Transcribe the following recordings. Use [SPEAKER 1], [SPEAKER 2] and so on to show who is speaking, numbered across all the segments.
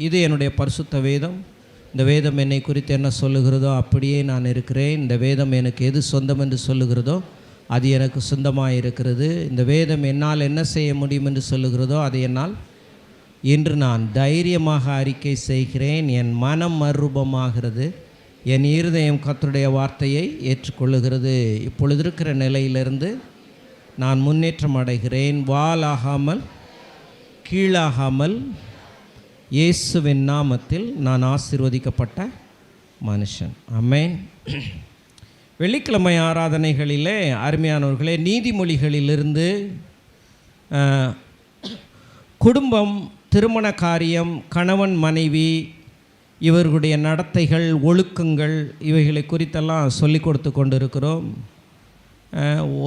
[SPEAKER 1] இது என்னுடைய பரிசுத்த வேதம். இந்த வேதம் என்னை குறித்து என்ன சொல்லுகிறதோ அப்படியே நான் இருக்கிறேன். இந்த வேதம் எனக்கு எது சொந்தம் என்று சொல்லுகிறதோ அது எனக்கு சொந்தமாக இருக்கிறது. இந்த வேதம் என்னால் என்ன செய்ய முடியும் என்று சொல்லுகிறதோ அதை என்னால் இன்று நான் தைரியமாக அறிக்கை செய்கிறேன். என் மனம் மறுரூபமாகிறது, என் இருதயம் கர்த்தருடைய வார்த்தையை ஏற்றுக்கொள்ளுகிறது. இப்பொழுது இருக்கிற நிலையிலிருந்து நான் முன்னேற்றம் அடைகிறேன். வாலாகாமல் கீழாகாமல் இயேசுவின் நாமத்தில் நான் ஆசீர்வதிக்கப்பட்ட மனுஷன். ஆமென். வெள்ளிக்கிழமை ஆராதனைகளிலே அருமையானவர்களே, நீதிமொழிகளிலிருந்து குடும்பம், திருமண காரியம், கணவன் மனைவி இவர்களுடைய நடத்தைகள், ஒழுக்கங்கள் இவைகளை குறித்தெல்லாம் சொல்லி கொடுத்து கொண்டு இருக்கிறோம்.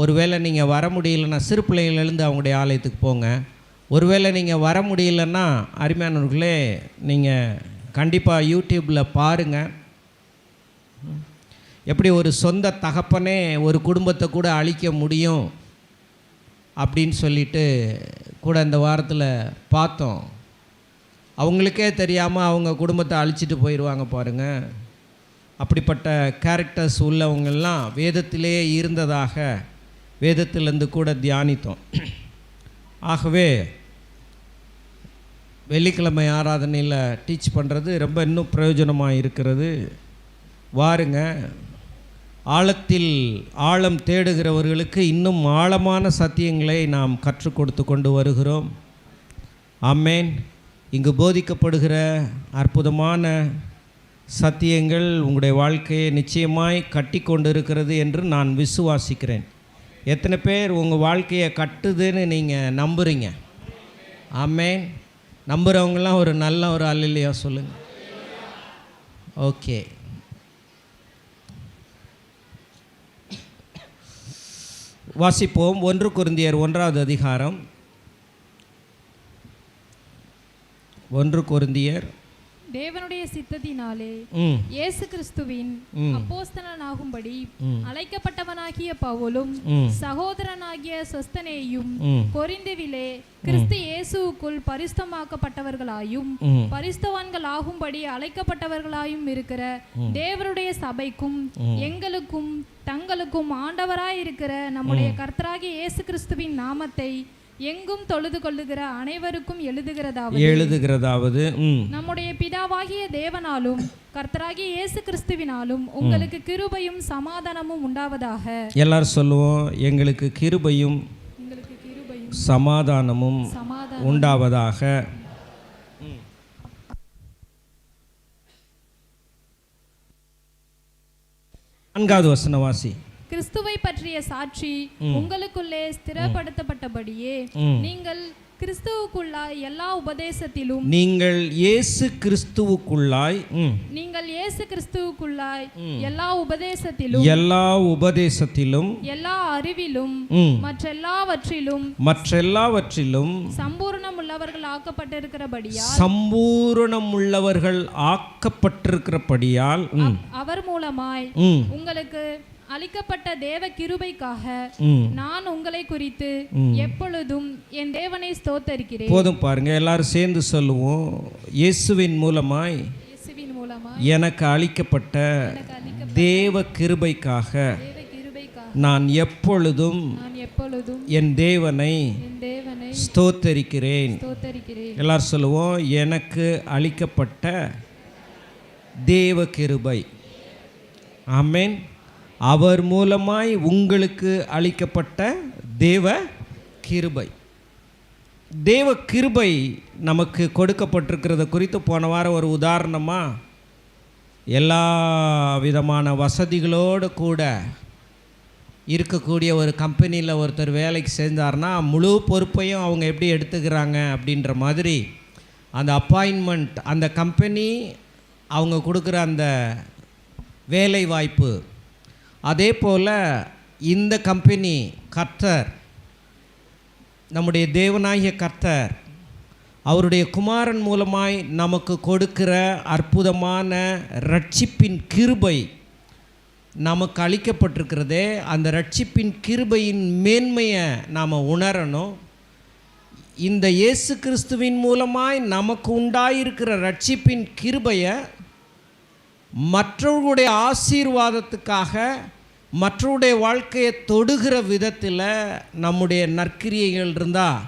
[SPEAKER 1] ஒருவேளை நீங்கள் வர முடியலன்னா சிறு பிள்ளைகளிலிருந்து அவங்களுடைய ஆலயத்துக்கு போங்க. ஒருவேளை நீங்கள் வர முடியலன்னா அருமையானவர்களே, நீங்கள் கண்டிப்பாக யூடியூப்பில் பாருங்கள். எப்படி ஒரு சொந்த தகப்பனே ஒரு குடும்பத்தை கூட அழிக்க முடியும் அப்படின்னு சொல்லிட்டு கூட இந்த வாரத்தில் பார்த்தோம். அவங்களுக்கே தெரியாமல் அவங்க குடும்பத்தை அழிச்சிட்டு போயிடுவாங்க பாருங்கள். அப்படிப்பட்ட கேரக்டர்ஸ் உள்ளவங்கெல்லாம் வேதத்திலே இருந்ததாக வேதத்திலேருந்து கூட தியானித்தோம். ஆகவே வெள்ளிக்கிழமை ஆராதனையில் டீச் பண்ணுறது ரொம்ப இன்னும் பிரயோஜனமாக இருக்கிறது. வாருங்க. ஆழத்தில் ஆழம் தேடுகிறவர்களுக்கு இன்னும் ஆழமான சத்தியங்களை நாம் கற்றுக் கொடுத்து கொண்டு வருகிறோம். ஆமென். இங்கு போதிக்கப்படுகிற அற்புதமான சத்தியங்கள் உங்களுடைய வாழ்க்கையை நிச்சயமாய் கட்டி கொண்டு இருக்கிறது என்று நான் விசுவாசிக்கிறேன். எத்தனை பேர் உங்கள் வாழ்க்கையை கட்டுதுன்னு நீங்கள் நம்புகிறீங்க? ஆமென். நம்புகிறவங்களாம் ஒரு நல்ல ஒரு அல்லேலூயா சொல்லுங்கள். ஓகே. வாசிப்போம். 1 கொரிந்தியர் 1வது அதிகாரம். 1 கொரிந்தியர்.
[SPEAKER 2] தேவனுடைய சித்தத்தினாலே இயேசு கிறிஸ்துவின் அப்போஸ்தலனாகும்படி அழைக்கப்பட்டவனாகிய பவுலும் சகோதரனாகிய சொஸ்தனேயும் கொரிந்துவிலே கிறிஸ்து இயேசுவுக்குள் பரிசுத்தமாக்கப்பட்டவர்களாயும் பரிசுத்தவான்கள் ஆகும்படி அழைக்கப்பட்டவர்களாயும் இருக்கிற தேவனுடைய சபைக்கும் எங்களுக்கும் தங்களுக்கும் ஆண்டவராயிருக்கிற நம்முடைய கர்த்தராகிய இயேசு கிறிஸ்துவின் நாமத்தை எங்கும் தொழுது கொள்ளுகிற அனைவருக்கும் எழுதுகிறதாவது நம்முடைய பிதாவாகிய தேவனாலும் கர்த்தராகிய இயேசு கிறிஸ்துவினாலும் உங்களுக்கு கிருபையும் சமாதானமும் உண்டாவதாக. எல்லாரும் சொல்லுவோம், எங்களுக்கு கிருபையும் சமாதானமும் உண்டாவதாக. 4வது வசனம் வாசி. கிறிஸ்துவை பற்றிய சாட்சி உங்களுக்குள்ளே ஸ்திரப்படுத்தப்பட்டபடியே நீங்கள் கிறிஸ்துவுக்குள்ளாய் எல்லா உபதேசத்திலும் இயேசு கிறிஸ்துவுக்குள்ளாய் எல்லா உபதேசத்திலும் எல்லா அறிவிலும் மற்றெல்லாவற்றிலும் சம்பூரணம் உள்ளவர்கள் ஆக்கப்பட்டிருக்கிறபடியால் அவர் மூலமாய் உங்களுக்கு அளிக்கப்பட்ட தேவ கிருபைக்காக நான் உங்களை குறித்து எப்பொழுதும் என் தேவனை ஸ்தோத்தரிக்கிறேன். போதும் பாருங்க, எல்லாரும் சேர்ந்து சொல்லுவோம். இயேசுவின் மூலமாய் எனக்கு அளிக்கப்பட்ட தேவ கிருபைக்காக நான் எப்பொழுதும் என் தேவனை ஸ்தோத்தரிக்கிறேன். எல்லாரும் சொல்லுவோம், எனக்கு அளிக்கப்பட்ட தேவ கிருபை. ஆமென். அவர் மூலமாய் உங்களுக்கு அளிக்கப்பட்ட தேவ கிருபை. தேவ கிருபை நமக்கு கொடுக்கப்பட்டிருக்கிறத குறித்து போன வாரம் ஒரு உதாரணமாக எல்லா விதமான வசதிகளோடு கூட இருக்கக்கூடிய ஒரு கம்பெனியில் ஒருத்தர் வேலைக்கு சேர்ந்தார்னா முழு பொறுப்பையும் அவங்க எப்படி எடுத்துக்கிறாங்க அப்படின்ற மாதிரி அந்த அப்பாயின்மெண்ட், அந்த கம்பெனி அவங்க கொடுக்குற அந்த வேலை வாய்ப்பு, அதே போல் இந்த கம்பெனி கர்த்தர், நம்முடைய தேவனாகிய கர்த்தர் அவருடைய குமாரன் மூலமாய் நமக்கு கொடுக்கிற அற்புதமான ரட்சிப்பின் கிருபை நமக்கு அளிக்கப்பட்டிருக்கிறதே, அந்த ரட்சிப்பின் கிருபையின் மேன்மையை நாம் உணரணும். இந்த இயேசு கிறிஸ்துவின் மூலமாய் நமக்கு உண்டாயிருக்கிற ரட்சிப்பின் கிருபையை மற்றவர்களுடைய ஆசீர்வாதத்துக்காக மற்றவருடைய வாழ்க்கையை தொடுகிற விதத்தில் நம்முடைய நற்கிரியைகள் இருந்தால்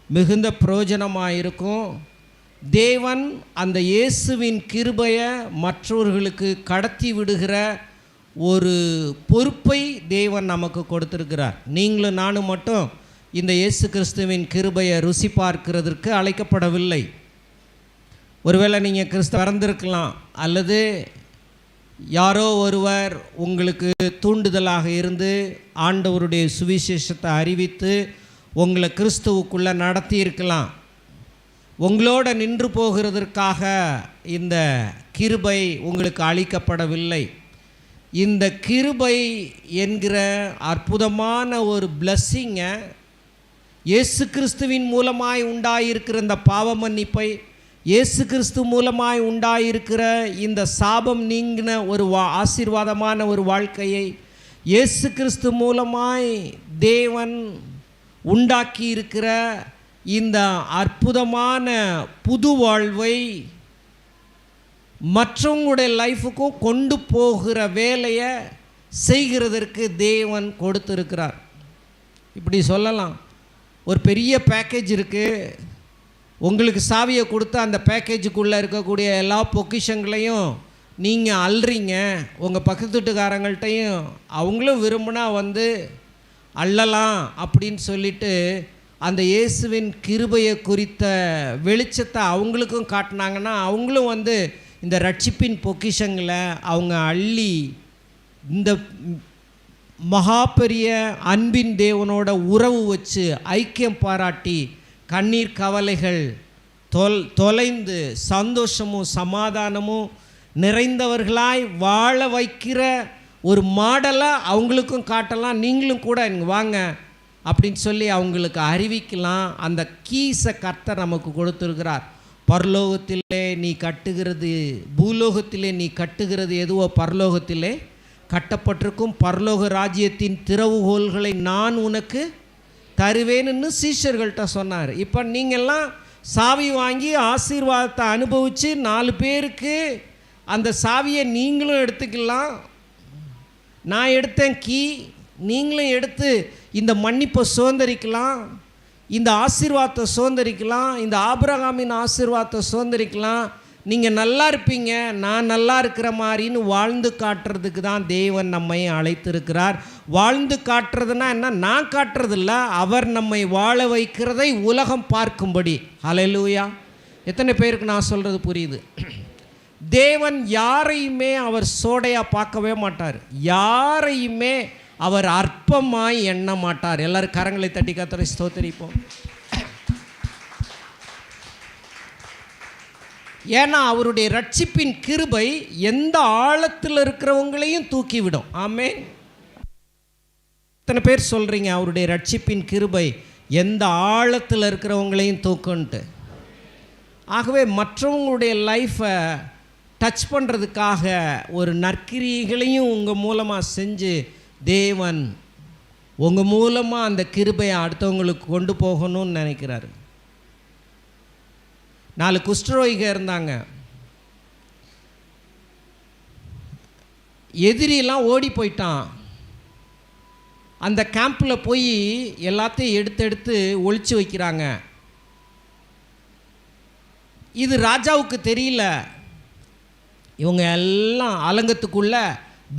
[SPEAKER 2] மிகுந்த பிரயோஜனமாக இருக்கும். தேவன் அந்த இயேசுவின் கிருபையை மற்றவர்களுக்கு கடத்தி விடுகிற ஒரு பொறுப்பை தேவன் நமக்கு கொடுத்திருக்கிறார். நீங்களும் நானும் மட்டும் இந்த இயேசு கிறிஸ்துவின் கிருபையை ருசி பார்க்கிறதற்கு அழைக்கப்படவில்லை. ஒருவேளை நீங்கள் கிறிஸ்து பிறந்திருக்கலாம், அல்லது யாரோ ஒருவர் உங்களுக்கு தூண்டுதலாக இருந்து ஆண்டவருடைய சுவிசேஷத்தை அறிவித்து உங்களை கிறிஸ்துவுக்குள்ளே நடத்தி இருக்கலாம். உங்களோட நின்று போகிறதற்காக இந்த கிருபை உங்களுக்கு அளிக்கப்படவில்லை. இந்த கிருபை என்கிற அற்புதமான ஒரு பிளஸ்ஸிங்கை இயேசு கிறிஸ்துவின் மூலமாய் உண்டாயிருக்கிற இந்த பாவ மன்னிப்பை, இயேசு கிறிஸ்து மூலமாய் உண்டாயிருக்கிற இந்த சாபம் நீங்கின ஒரு ஆசீர்வாதமான ஒரு வாழ்க்கையை, இயேசு கிறிஸ்து மூலமாய் தேவன் உண்டாக்கி இருக்கிற இந்த அற்புதமான புது வாழ்வை மற்றவங்களுடைய லைஃபுக்கும் கொண்டு போகிற வேலையை செய்கிறதற்கு தேவன் கொடுத்திருக்கிறார். இப்படி சொல்லலாம், ஒரு பெரிய பேக்கேஜ் இருக்குது, உங்களுக்கு சாவியை கொடுத்து அந்த பேக்கேஜுக்குள்ளே இருக்கக்கூடிய எல்லா பொக்கிஷங்களையும் நீங்கள் அள்ளுறீங்க. உங்கள் பக்கத்து வீட்டுக்காரங்கள்ட்டையும் அவங்களும் விரும்பினா வந்து அள்ளலாம் அப்படின்னு சொல்லிட்டு அந்த இயேசுவின் கிருபையை குறித்த வெளிச்சத்தை அவங்களுக்கும் காட்டினாங்கன்னா அவங்களும் வந்து இந்த ரட்சிப்பின் பொக்கிஷங்களை அவங்க அள்ளி இந்த மகா பெரிய அன்பின் தேவனோட உறவு வச்சு ஐக்கியம் பாராட்டி கண்ணீர் கவலைகள் தொலைந்து சந்தோஷமும் சமாதானமும் நிறைந்தவர்களாய் வாழ வைக்கிற ஒரு மாடலாக அவங்களுக்கும் காட்டலாம். நீங்களும் கூட இங்கே வாங்க அப்படின்னு சொல்லி அவங்களுக்கு அறிவிக்கலாம். அந்த கீஸை கர்த்தர் நமக்கு கொடுத்துருக்கிறார். பரலோகத்திலே நீ கட்டுகிறது, பூலோகத்திலே நீ கட்டுகிறது எதுவோ பரலோகத்திலே கட்டப்பட்டிருக்கும். பரலோக ராஜ்யத்தின் திறவுகோல்களை நான் உனக்கு தருவேன்னு சீஷர்கள்ட்ட சொன்னார். இப்போ நீங்கள்லாம் சாவி வாங்கி ஆசீர்வாதத்தை அனுபவித்து 4 பேருக்கு அந்த சாவியை நீங்களும் எடுத்துக்கலாம். நான் எடுத்தேன் கீ, நீங்களும் எடுத்து இந்த மன்னிப்பை சுதந்திரிக்கலாம், இந்த ஆசீர்வாதத்தை சுதந்திரிக்கலாம், இந்த ஆபிரகாமின் ஆசீர்வாதத்தை சுதந்திரிக்கலாம். நீங்கள் நல்லா இருப்பீங்க, நான் நல்லா இருக்கிற மாதிரின்னு வாழ்ந்து காட்டுறதுக்கு தான் தேவன் நம்மை அழைத்திருக்கிறார். வாழ்ந்து காட்டுறதுனா என்ன? நான் காட்டுறதில்ல, அவர் நம்மை வாழ வைக்கிறதை உலகம் பார்க்கும்படி. ஹல்லேலூயா! எத்தனை பேருக்கு நான் சொல்கிறது புரியுது? தேவன் யாரையுமே அவர் சோடையாக பார்க்கவே மாட்டார். யாரையுமே அவர் அற்பமாய் எண்ண மாட்டார். எல்லாரும் கரங்களை தட்டி கர்த்தரை ஸ்தோத்திரிப்போம். ஏன்னா அவருடைய ரட்சிப்பின் கிருபை எந்த ஆழத்தில் இருக்கிறவங்களையும் தூக்கிவிடும். ஆமென். எத்தனை பேர் சொல்கிறீங்க அவருடைய ரட்சிப்பின் கிருபை எந்த ஆழத்தில் இருக்கிறவங்களையும் தூக்குன்ட்டு? ஆகவே மற்றவங்களுடைய லைஃப்பை டச் பண்ணுறதுக்காக ஒரு நற்கிரியைகளையும் உங்கள் மூலமாக செஞ்சு தேவன் உங்கள் மூலமாக அந்த கிருபையை அடுத்தவங்களுக்கு கொண்டு போகணும்னு நினைக்கிறாரு. 4 குஷ்டரோகிக இருந்தாங்க. எதிரியெல்லாம் ஓடி போயிட்டான். அந்த கேம்பில் போய் எல்லாத்தையும் எடுத்து ஒளிச்சு வைக்கிறாங்க. இது ராஜாவுக்கு தெரியல. இவங்க எல்லாம் அலங்கத்துக்குள்ளே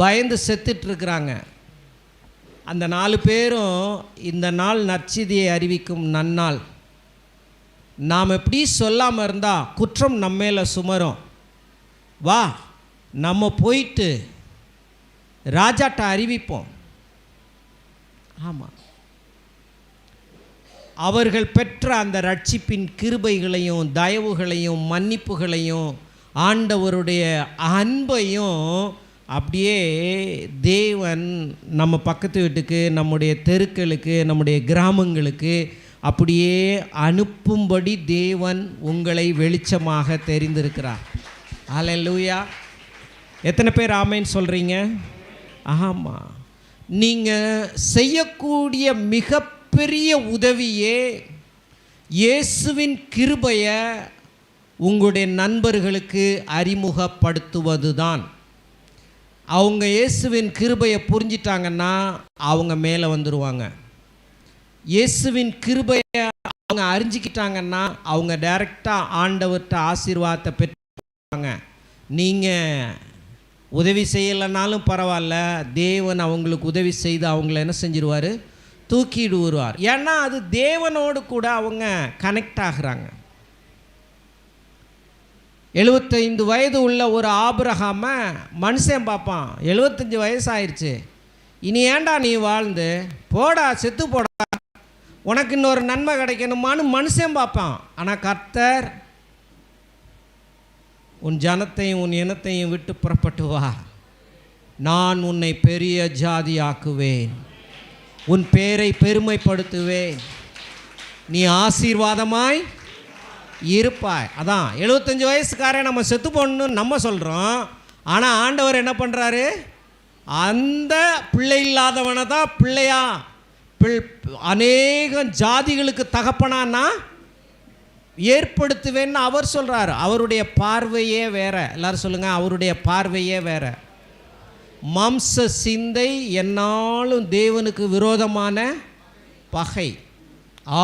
[SPEAKER 2] பயந்து செத்துட்ருக்குறாங்க. அந்த 4 பேரும் இந்த நாள் நற்செய்தியை அறிவிக்கும் நன்னாள். நாம் எப்படி சொல்லாமல் இருந்தால் குற்றம் நம்ம மேலே சுமரும். வா, நம்ம போயிட்டு ராஜாட்ட அறிவிப்போம். ஆமாம், அவர்கள் பெற்ற அந்த ரட்சிப்பின் கிருபைகளையும் தயவுகளையும் மன்னிப்புகளையும் ஆண்டவருடைய அன்பையும் அப்படியே தேவன் நம்ம பக்கத்து வீட்டுக்கு, நம்முடைய தெருக்களுக்கு, நம்முடைய கிராமங்களுக்கு அப்படியே அனுப்பும்படி தேவன் உங்களை வெளிச்சமாக தெரிந்திருக்கிறார். ஹல்லேலூயா! எத்தனை பேர் ஆமேன்னு சொல்கிறீங்க? ஆமாம். நீங்கள் செய்யக்கூடிய மிகப்பெரிய உதவியே இயேசுவின் கிருபையை உங்களுடைய நண்பர்களுக்கு அறிமுகப்படுத்துவது தான். அவங்க இயேசுவின் கிருபையை புரிஞ்சிட்டாங்கன்னா அவங்க மேலே வந்துடுவாங்க. இயேசுவின் கிருபையை அவங்க அறிஞ்சிக்கிட்டாங்கன்னா அவங்க டைரெக்டாக ஆண்டவர்கிட்ட ஆசீர்வாதத்தை பெற்றுவாங்க. நீங்கள் உதவி செய்யலைனாலும் பரவாயில்ல, தேவன் அவங்களுக்கு உதவி செய்து அவங்கள என்ன செஞ்சிருவார், தூக்கிடு வருவார். ஏன்னா அது தேவனோடு கூட அவங்க கனெக்ட் ஆகுறாங்க. 75 வயது உள்ள ஒரு ஆபிரகாமை மனுஷன் பார்ப்பான், 75 வயசு ஆயிடுச்சு, இனி ஏண்டா நீ வாழ்ந்து போடா, செத்து போடா, உனக்கு இன்னொரு நன்மை கிடைக்கணுமான்னு மனுஷன் பார்ப்பான். ஆனால் கர்த்தர், உன் ஜனத்தையும் உன் இனத்தையும் விட்டு புறப்பட்டு வா, நான் உன்னை பெரிய ஜாதி ஆக்குவேன், உன் பேரை பெருமைப்படுத்துவேன், நீ ஆசீர்வாதமாய் இருப்பாய். அதான் 75 வயசுக்காரன் நம்ம செத்து போடணும்னு நம்ம சொல்கிறோம். ஆனால் ஆண்டவர் என்ன பண்ணுறாரு, அந்த பிள்ளை இல்லாதவனை தான் பிள்ளையா, அநேக ஜாதிகளுக்கு தகப்பனானா ஏற்படுத்துவேன்னு அவர் சொல்கிறார். அவருடைய பார்வையே வேற. எல்லாரும் சொல்லுங்கள், அவருடைய பார்வையே வேற. மாம்ச சிந்தை என்னாலும் தேவனுக்கு விரோதமான பகை,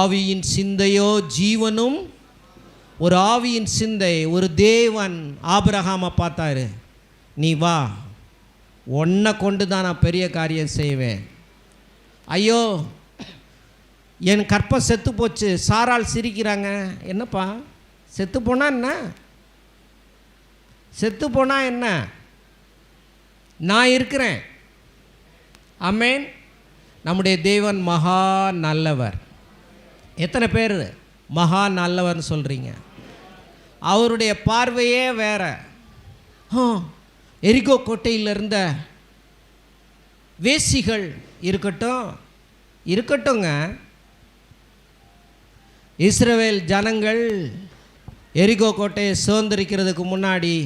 [SPEAKER 2] ஆவியின் சிந்தையோ ஜீவனும். ஒரு ஆவியின் சிந்தை, ஒரு தேவன் ஆபிரகாமை பார்த்தாரு, நீ வா, உன்னை கொண்டு தான் நான் பெரிய காரியம் செய்வேன். ஐயோ என் கற்பம் செத்து போச்சு, சாரால் சிரிக்கிறாங்க. என்னப்பா செத்து போனா என்ன, செத்து போனா என்ன, நான் இருக்கிறேன். ஆமென். நம்முடைய தேவன் மகா நல்லவர். எத்தனை பேர் மகா நல்லவர்னு சொல்கிறீங்க? அவருடைய பார்வையே வேற. எரிகோ கோட்டையில் இருந்த வேசிகள் இருக்கட்டுங்க, இஸ்ரவேல் ஜனங்கள் எரிகோ கோட்டையை சுதந்திரிக்கிறதுக்கு முன்னாடி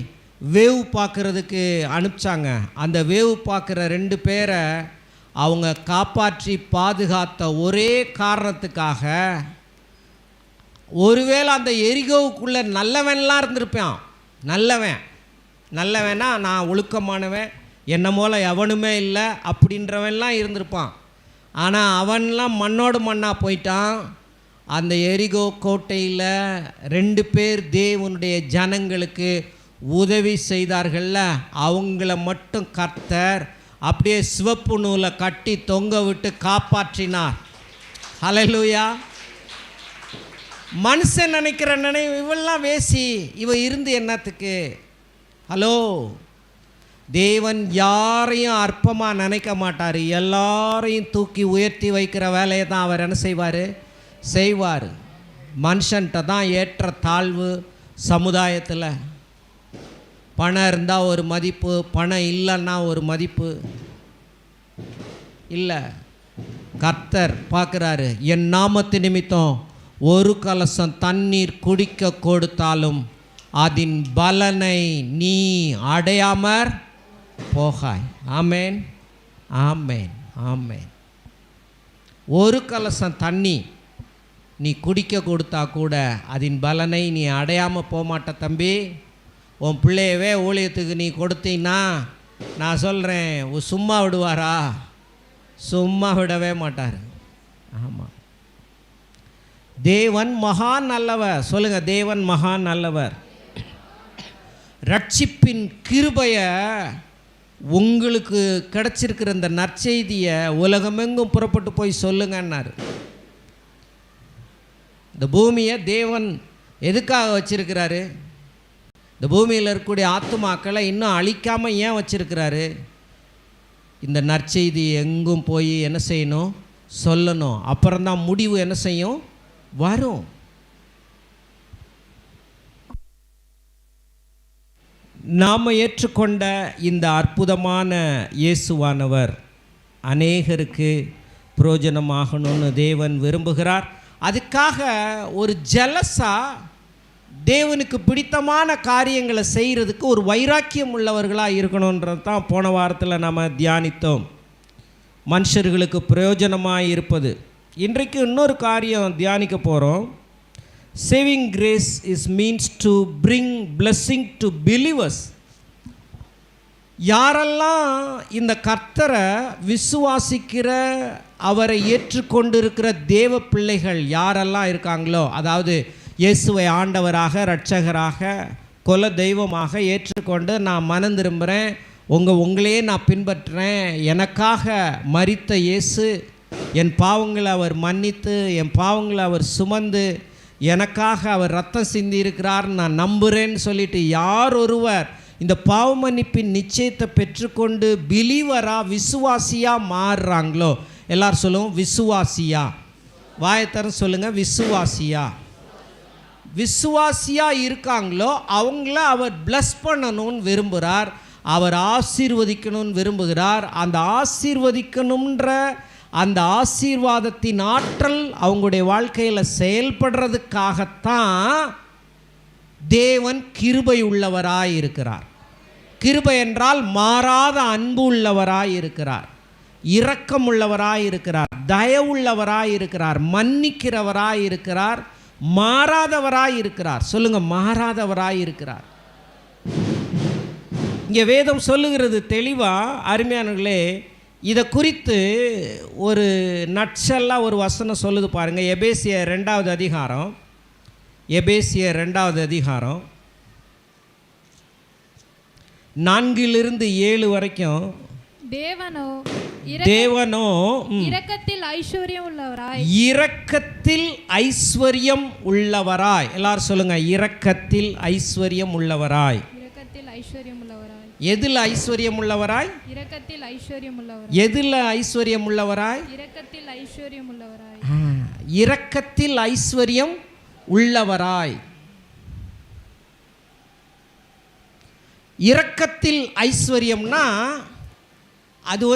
[SPEAKER 2] வேவு பார்க்கறதுக்கு அனுப்பிச்சாங்க. அந்த வேவு பார்க்குற 2 பேரை அவங்க காப்பாற்றி பாதுகாத்த ஒரே காரணத்துக்காக, ஒருவேளை அந்த எரிகோவுக்குள்ளே நல்லவன்லாம் இருந்திருப்பான். நல்லவனா நான் ஒழுக்கமானவன், என்னை போல எவனுமே இல்லை அப்படின்றவன்லாம் இருந்திருப்பான். ஆனால் அவன்லாம் மண்ணோடு மண்ணாக போயிட்டான். அந்த எரிகோ கோட்டையில் 2 பேர் தேவனுடைய ஜனங்களுக்கு உதவி செய்தார்கள்ல, அவங்கள மட்டும் கர்த்தர் அப்படியே சிவப்பு நூலை கட்டி தொங்க விட்டு காப்பாற்றினார். ஹல்லேலூயா. மனுஷன் நினைக்கிற நினைவு, இவெல்லாம் வேசி, இவ இருந்து என்னத்துக்கு? ஹலோ, தேவன் யாரையும் அற்பமாக நினைக்க மாட்டார். எல்லாரையும் தூக்கி உயர்த்தி வைக்கிற வேலையை தான் அவர் என்ன செய்வார். மனுஷன்கிட்ட தான் ஏற்ற தாழ்வு சமுதாயத்தில். பணம் இருந்தால் ஒரு மதிப்பு, பணம் இல்லைன்னா ஒரு மதிப்பு இல்லை. கர்த்தர் பார்க்குறாரு, என் நாமத்து நிமித்தம் ஒரு கலசம் தண்ணீர் குடிக்க கொடுத்தாலும் அதன் பலனை நீ அடையாமற் போகாய். ஆமேன், ஆமேன், ஆமேன். ஒரு கலசம் தண்ணி நீ குடிக்க கொடுத்தா கூட அதன் பலனை நீ அடையாமல் போகமாட்ட தம்பி. உன் பிள்ளையவே ஊழியத்துக்கு நீ கொடுத்தீன்னா நான் சொல்கிறேன், சும்மா விடுவாரா? சும்மா விடவே மாட்டார். ஆமாம். தேவன் மகா நல்லவர். சொல்லுங்கள், தேவன் மகா நல்லவர். ரட்சிப்பின் கிருபையை உங்களுக்கு கிடச்சிருக்கிற இந்த நற்செய்தியை உலகமெங்கும் புறப்பட்டு போய் சொல்லுங்கன்னாரு. இந்த பூமியை தேவன் எதுக்காக வச்சிருக்கிறாரு? இந்த பூமியில் இருக்கக்கூடிய ஆத்துமாக்களை இன்னும் அழிக்காமல் ஏன் வச்சிருக்கிறாரு? இந்த நற்செய்தி எங்கும் போய் என்ன செய்யணும்? சொல்லணும். அப்புறம்தான் முடிவு என்ன செய்யும்? வரும். நாம் ஏற்றுக்கொண்ட இந்த அற்புதமான இயேசுவானவர் அநேகருக்கு பிரயோஜனமாகணும்னு தேவன் விரும்புகிறார். அதுக்காக ஒரு ஜலஸாக தேவனுக்கு பிடித்தமான காரியங்களை செய்கிறதுக்கு ஒரு வைராக்கியம் உள்ளவர்களாக இருக்கணுன்றது தான் போன வாரத்தில் நம்ம தியானித்தோம். மனுஷர்களுக்கு பிரயோஜனமாக இருப்பது. இன்றைக்கு இன்னொரு காரியம் தியானிக்க போகிறோம். Saving grace is means to bring blessing to believers. யாரெல்லாம் இந்த கர்த்தரை விசுவாசிக்கிற, அவரை ஏற்றுக்கொண்டிருக்கிற தேவ பிள்ளைகள் யாரெல்லாம் இருக்காங்களோ, அதாவது இயேசுவை ஆண்டவராக, இரட்சகராக, குல தெய்வமாக ஏற்றுக்கொண்டு நான் மனம் திரும்புகிறேன், உங்களையே நான் பின்பற்றுறேன், எனக்காக மரித்த இயேசு, என் பாவங்களை அவர் மன்னித்து, என் பாவங்களை அவர் சுமந்து, எனக்காக அவர் ரத்தம் சிந்தி இருக்கிறார் நான் நம்புகிறேன்னு சொல்லிட்டு யார் ஒருவர் இந்த பாவ மன்னிப்பின் நிச்சயத்தை பெற்றுக்கொண்டு பிலீவராக விசுவாசியாக மாறுறாங்களோ, எல்லாரும் சொல்லுவோம் விசுவாசியா. வாயத்தரம் சொல்லுங்கள் விசுவாசியா. விசுவாசியாக இருக்காங்களோ அவங்கள அவர் பிளஸ் பண்ணணும்னு விரும்புகிறார், அவர் ஆசீர்வதிக்கணும்னு விரும்புகிறார். அந்த ஆசீர்வதிக்கணுன்ற அந்த ஆசீர்வாதத்தின் ஆற்றல் அவங்களுடைய வாழ்க்கையில் செயல்படுறதுக்காகத்தான் தேவன் கிருபை உள்ளவராய் இருக்கிறார். கிருபை என்றால் மாறாத அன்பு உள்ளவராய் இருக்கிறார், இரக்கம் உள்ளவராய் இருக்கிறார், தயவுள்ளவராய் இருக்கிறார், மன்னிக்கிறவராய் இருக்கிறார், மாறாதவராய் இருக்கிறார். சொல்லுங்க, மாறாதவராய் இருக்கிறார். இங்கே வேதம் சொல்லுகிறது தெளிவாக. அருமையானவர்களே, இதை குறித்து ஒரு நட்செல்லாம் ஒரு வசனம் சொல்லுது பாருங்கள். எபேசியர் 2வது அதிகாரம், எபேசியர் 2வது அதிகாரம் 4-7 வரைக்கும். தேவனோ
[SPEAKER 3] இரக்கத்தில் ஐஸ்வர்யம் உள்ளவராய்,
[SPEAKER 2] இரக்கத்தில் ஐஸ்வர்யம் உள்ளவராய். எல்லாரும் சொல்லுங்க, இரக்கத்தில் ஐஸ்வர்யம் உள்ளவராய்.
[SPEAKER 3] இரக்கத்தில் ஐஸ்வர்யம் உள்ளவராய்.
[SPEAKER 2] எதில் ஐஸ்வர்யம் உள்ளவராய்?
[SPEAKER 3] இரக்கத்தில் ஐஸ்வர்யம் உள்ளவராய்.
[SPEAKER 2] எதில் ஐஸ்வர்யம் உள்ளவராய்?
[SPEAKER 3] இரக்கத்தில் ஐஸ்வர்யம் உள்ளவராய்.
[SPEAKER 2] இரக்கத்தில் ஐஸ்வர்யம் உள்ளவராய். இரக்கத்தில் ஐஸ்வர்யம்னா அது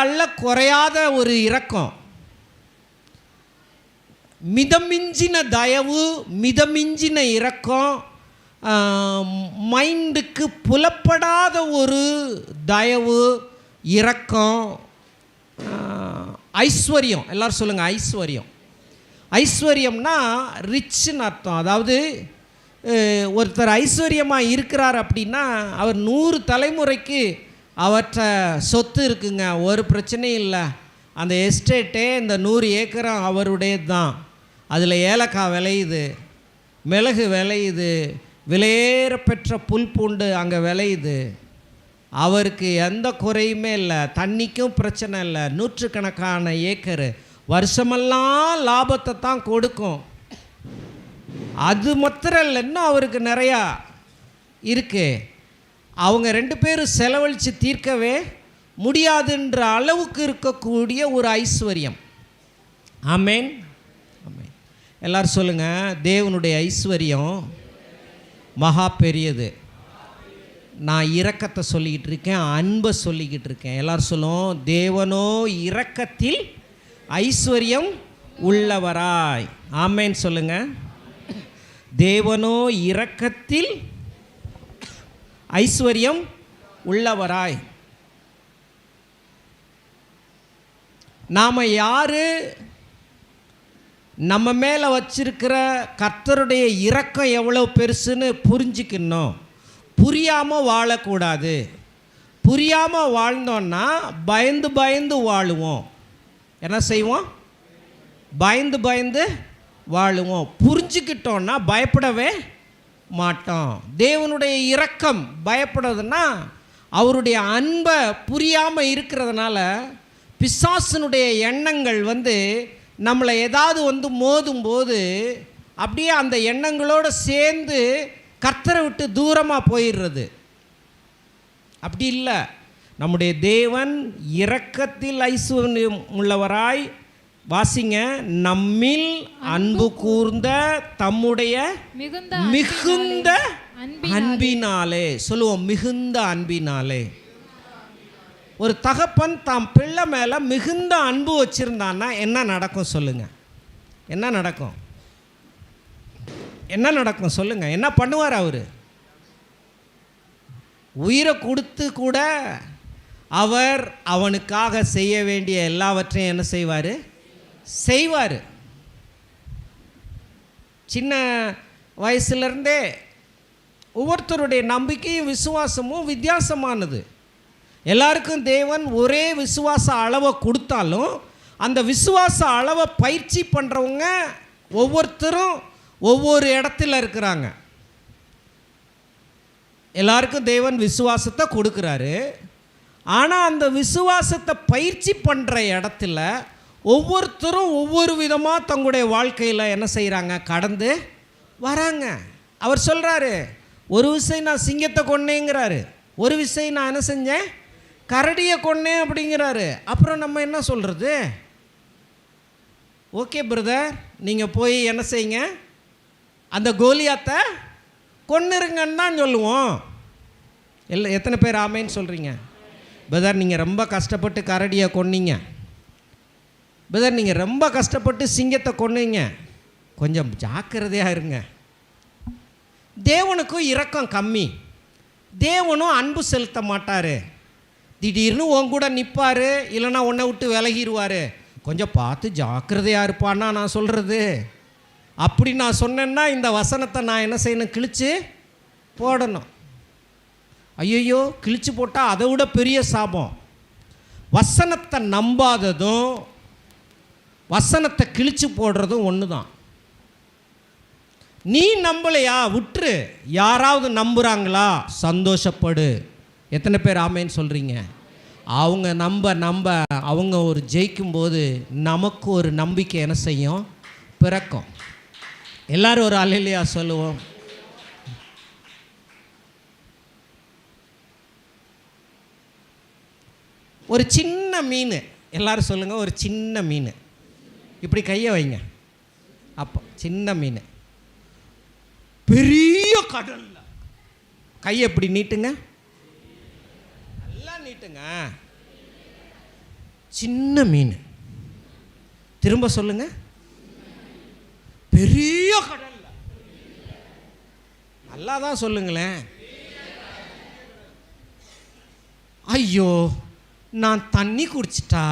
[SPEAKER 2] அள்ள குறையாத ஒரு இரக்கம், மிதமிஞ்சின தயவு, மிதமிஞ்சின இரக்கம், மைண்டுக்கு புலப்படாத ஒரு தயவு, இரக்கம், ஐஸ்வர்யம். எல்லாரும் சொல்லுங்கள் ஐஸ்வர்யம். ஐஸ்வர்யம்னா ரிச்சுன்னு அர்த்தம். அதாவது ஒருத்தர் ஐஸ்வர்யமாக இருக்கிறார் அப்படின்னா அவர் 100 தலைமுறைக்கு அவற்றை சொத்து இருக்குங்க, ஒரு பிரச்சனையும் இல்லை. அந்த எஸ்டேட்டே இந்த 100 ஏக்கரும் அவருடையது தான். அதில் ஏலக்காய் விளையுது, மிளகு விளையுது, விலையேற பெற்ற புல் பூண்டு அங்கே விளையுது. அவருக்கு எந்த குறையுமே இல்லை, தண்ணிக்கும் பிரச்சனை இல்லை. 100கணக்கான ஏக்கரு வருஷமெல்லாம் லாபத்தை தான் கொடுக்கும். அது மாத்திரம் இல்லை, இன்னும் அவருக்கு நிறையா இருக்கு. அவங்க 2 பேரும் செலவழித்து தீர்க்கவே முடியாதுன்ற அளவுக்கு இருக்கக்கூடிய ஒரு ஐஸ்வர்யம். ஆமேன், ஆமேன். எல்லாரும் சொல்லுங்கள், தேவனுடைய ஐஸ்வர்யம் மகா பெரியது. நான் இரக்கத்தை சொல்லிக்கிட்டு இருக்கேன், அன்பை சொல்லிக்கிட்டு இருக்கேன். எல்லாரும் சொல்லுவோம், தேவனோ இரக்கத்தில் ஐஸ்வர்யம் உள்ளவராய். ஆமேன் சொல்லுங்க. தேவனோ இரக்கத்தில் ஐஸ்வர்யம் உள்ளவராய். நாம் யாரு, நம்ம மேலே வச்சிருக்கிற கர்த்தருடைய இரக்கம் எவ்வளோ பெருசுன்னு புரிஞ்சுக்கணும். புரியாமல் வாழக்கூடாது. புரியாமல் வாழ்ந்தோன்னா பயந்து பயந்து வாழுவோம். என்ன செய்வோம்? பயந்து பயந்து வாழுவோம். புரிஞ்சுக்கிட்டோன்னா பயப்படவே மாட்டோம். தேவனுடைய இரக்கம் பயப்படுறதுன்னா அவருடைய அன்பை புரியாமல் இருக்கிறதுனால பிசாசனுடைய எண்ணங்கள் நம்மளை ஏதாவது மோதும்போது அப்படியே அந்த எண்ணங்களோடு சேர்ந்து கர்த்தரை விட்டு தூரமாக போயிடுறது. அப்படி இல்லை. நம்முடைய தேவன் இரக்கத்தில் ஐஸ்வர்யம் உள்ளவராய், வாசிங்க, நம்மில் அன்பு கூர்ந்த தம்முடைய மிகுந்த அன்பினாலே. சொல்லுவோம், மிகுந்த அன்பினாலே. ஒரு தகப்பன் தாம் பிள்ளை மேலே மிகுந்த அன்பு வச்சுருந்தான்னா என்ன நடக்கும் சொல்லுங்கள்? என்ன நடக்கும்? என்ன நடக்கும் சொல்லுங்கள்? என்ன பண்ணுவார் அவர்? உயிரை கொடுத்து கூட அவர் அவனுக்காக செய்ய வேண்டிய எல்லாவற்றையும் என்ன செய்வார்? செய்வார். சின்ன வயசுலேருந்தே ஒவ்வொருத்தருடைய நம்பிக்கையும் விசுவாசமும் வித்தியாசமானது. எல்லாருக்கும் தேவன் ஒரே விசுவாச அளவை கொடுத்தாலும் அந்த விசுவாச அளவை பயிற்சி பண்ணுறவங்க ஒவ்வொருத்தரும் ஒவ்வொரு இடத்துல இருக்கிறாங்க. எல்லாருக்கும் தேவன் விசுவாசத்தை கொடுக்குறாரு. ஆனால் அந்த விசுவாசத்தை பயிற்சி பண்ணுற இடத்துல ஒவ்வொருத்தரும் ஒவ்வொரு விதமாக தங்களுடைய வாழ்க்கையில் என்ன செய்கிறாங்க? கடந்து வராங்க. அவர் சொல்கிறாரு, ஒரு விஷயம் நான் சிங்கத்தை கொன்னேங்கிறாரு, ஒரு விஷயம் நான் என்ன செஞ்சேன்? கரடியை கொன்னேன் அப்படிங்கிறாரு. அப்புறம் நம்ம என்ன சொல்கிறது? ஓகே பிரதர், நீங்கள் போய் என்ன செய்யுங்க? அந்த கோலியாத்தை கொன்னுருங்கன்னு தான் சொல்லுவோம். எத்தனை பேர் ஆமேன்னு சொல்கிறீங்க? பிரதர் நீங்கள் ரொம்ப கஷ்டப்பட்டு கரடியை கொன்னீங்க, பிரதர் நீங்கள் ரொம்ப கஷ்டப்பட்டு சிங்கத்தை கொன்னீங்க, கொஞ்சம் ஜாக்கிரதையாக இருங்க. தேவனுக்கும் இரக்கம் கம்மி, தேவனும் அன்பு செலுத்த மாட்டார். திடீர்னு உன் கூட நிற்பார், இல்லைன்னா உன்னை விட்டு விலகிடுவார். கொஞ்சம் பார்த்து ஜாக்கிரதையாக இருப்பான்னா நான் சொல்கிறது. அப்படி நான் சொன்னேன்னா இந்த வசனத்தை நான் என்ன செய்யணும்? கிழிச்சு போடணும். ஐயோ, கிழிச்சு போட்டால் அதை விட பெரிய சாபம். வசனத்தை நம்பாததும் வசனத்தை கிழிச்சு போடுறதும் ஒன்று தான். நீ நம்பலையா? விட்டுரு. யாராவது நம்புகிறாங்களா? சந்தோஷப்படு. எத்தனை பேர் ஆமேன்னு சொல்கிறீங்க? அவங்க நம்ப அவங்க ஒரு ஜெயிக்கும்போது நமக்கு ஒரு நம்பிக்கை என்ன செய்யும்? பிறக்கும். எல்லாரும் ஒரு அல்லேலூயா சொல்லுவோம். ஒரு சின்ன மீன், எல்லாரும் சொல்லுங்கள், ஒரு சின்ன மீன். இப்படி கையை வைங்க. அப்போ சின்ன மீன் பெரிய கடல்ல கையை எப்படி நீட்டுங்க? நல்லா நீட்டுங்க. சின்ன மீன். திரும்ப சொல்லுங்க. பெரிய கடல்ல. நல்லா தான் சொல்லுங்களேன். ஐயோ, நான் தண்ணி குடிச்சிட்டா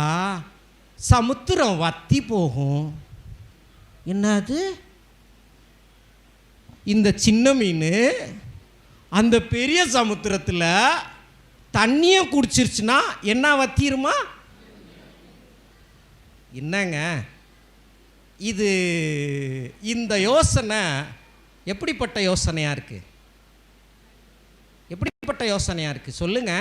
[SPEAKER 2] சமுத்திரம் வத்தி போகும். என்னது? இந்த சின்ன மீன் அந்த பெரிய சமுத்திரத்தில் தண்ணியை குடிச்சிருச்சுன்னா என்ன வத்திருமா? என்னங்க இது? இந்த யோசனை எப்படிப்பட்ட யோசனையாக இருக்குது? எப்படிப்பட்ட யோசனையாக இருக்குது சொல்லுங்க?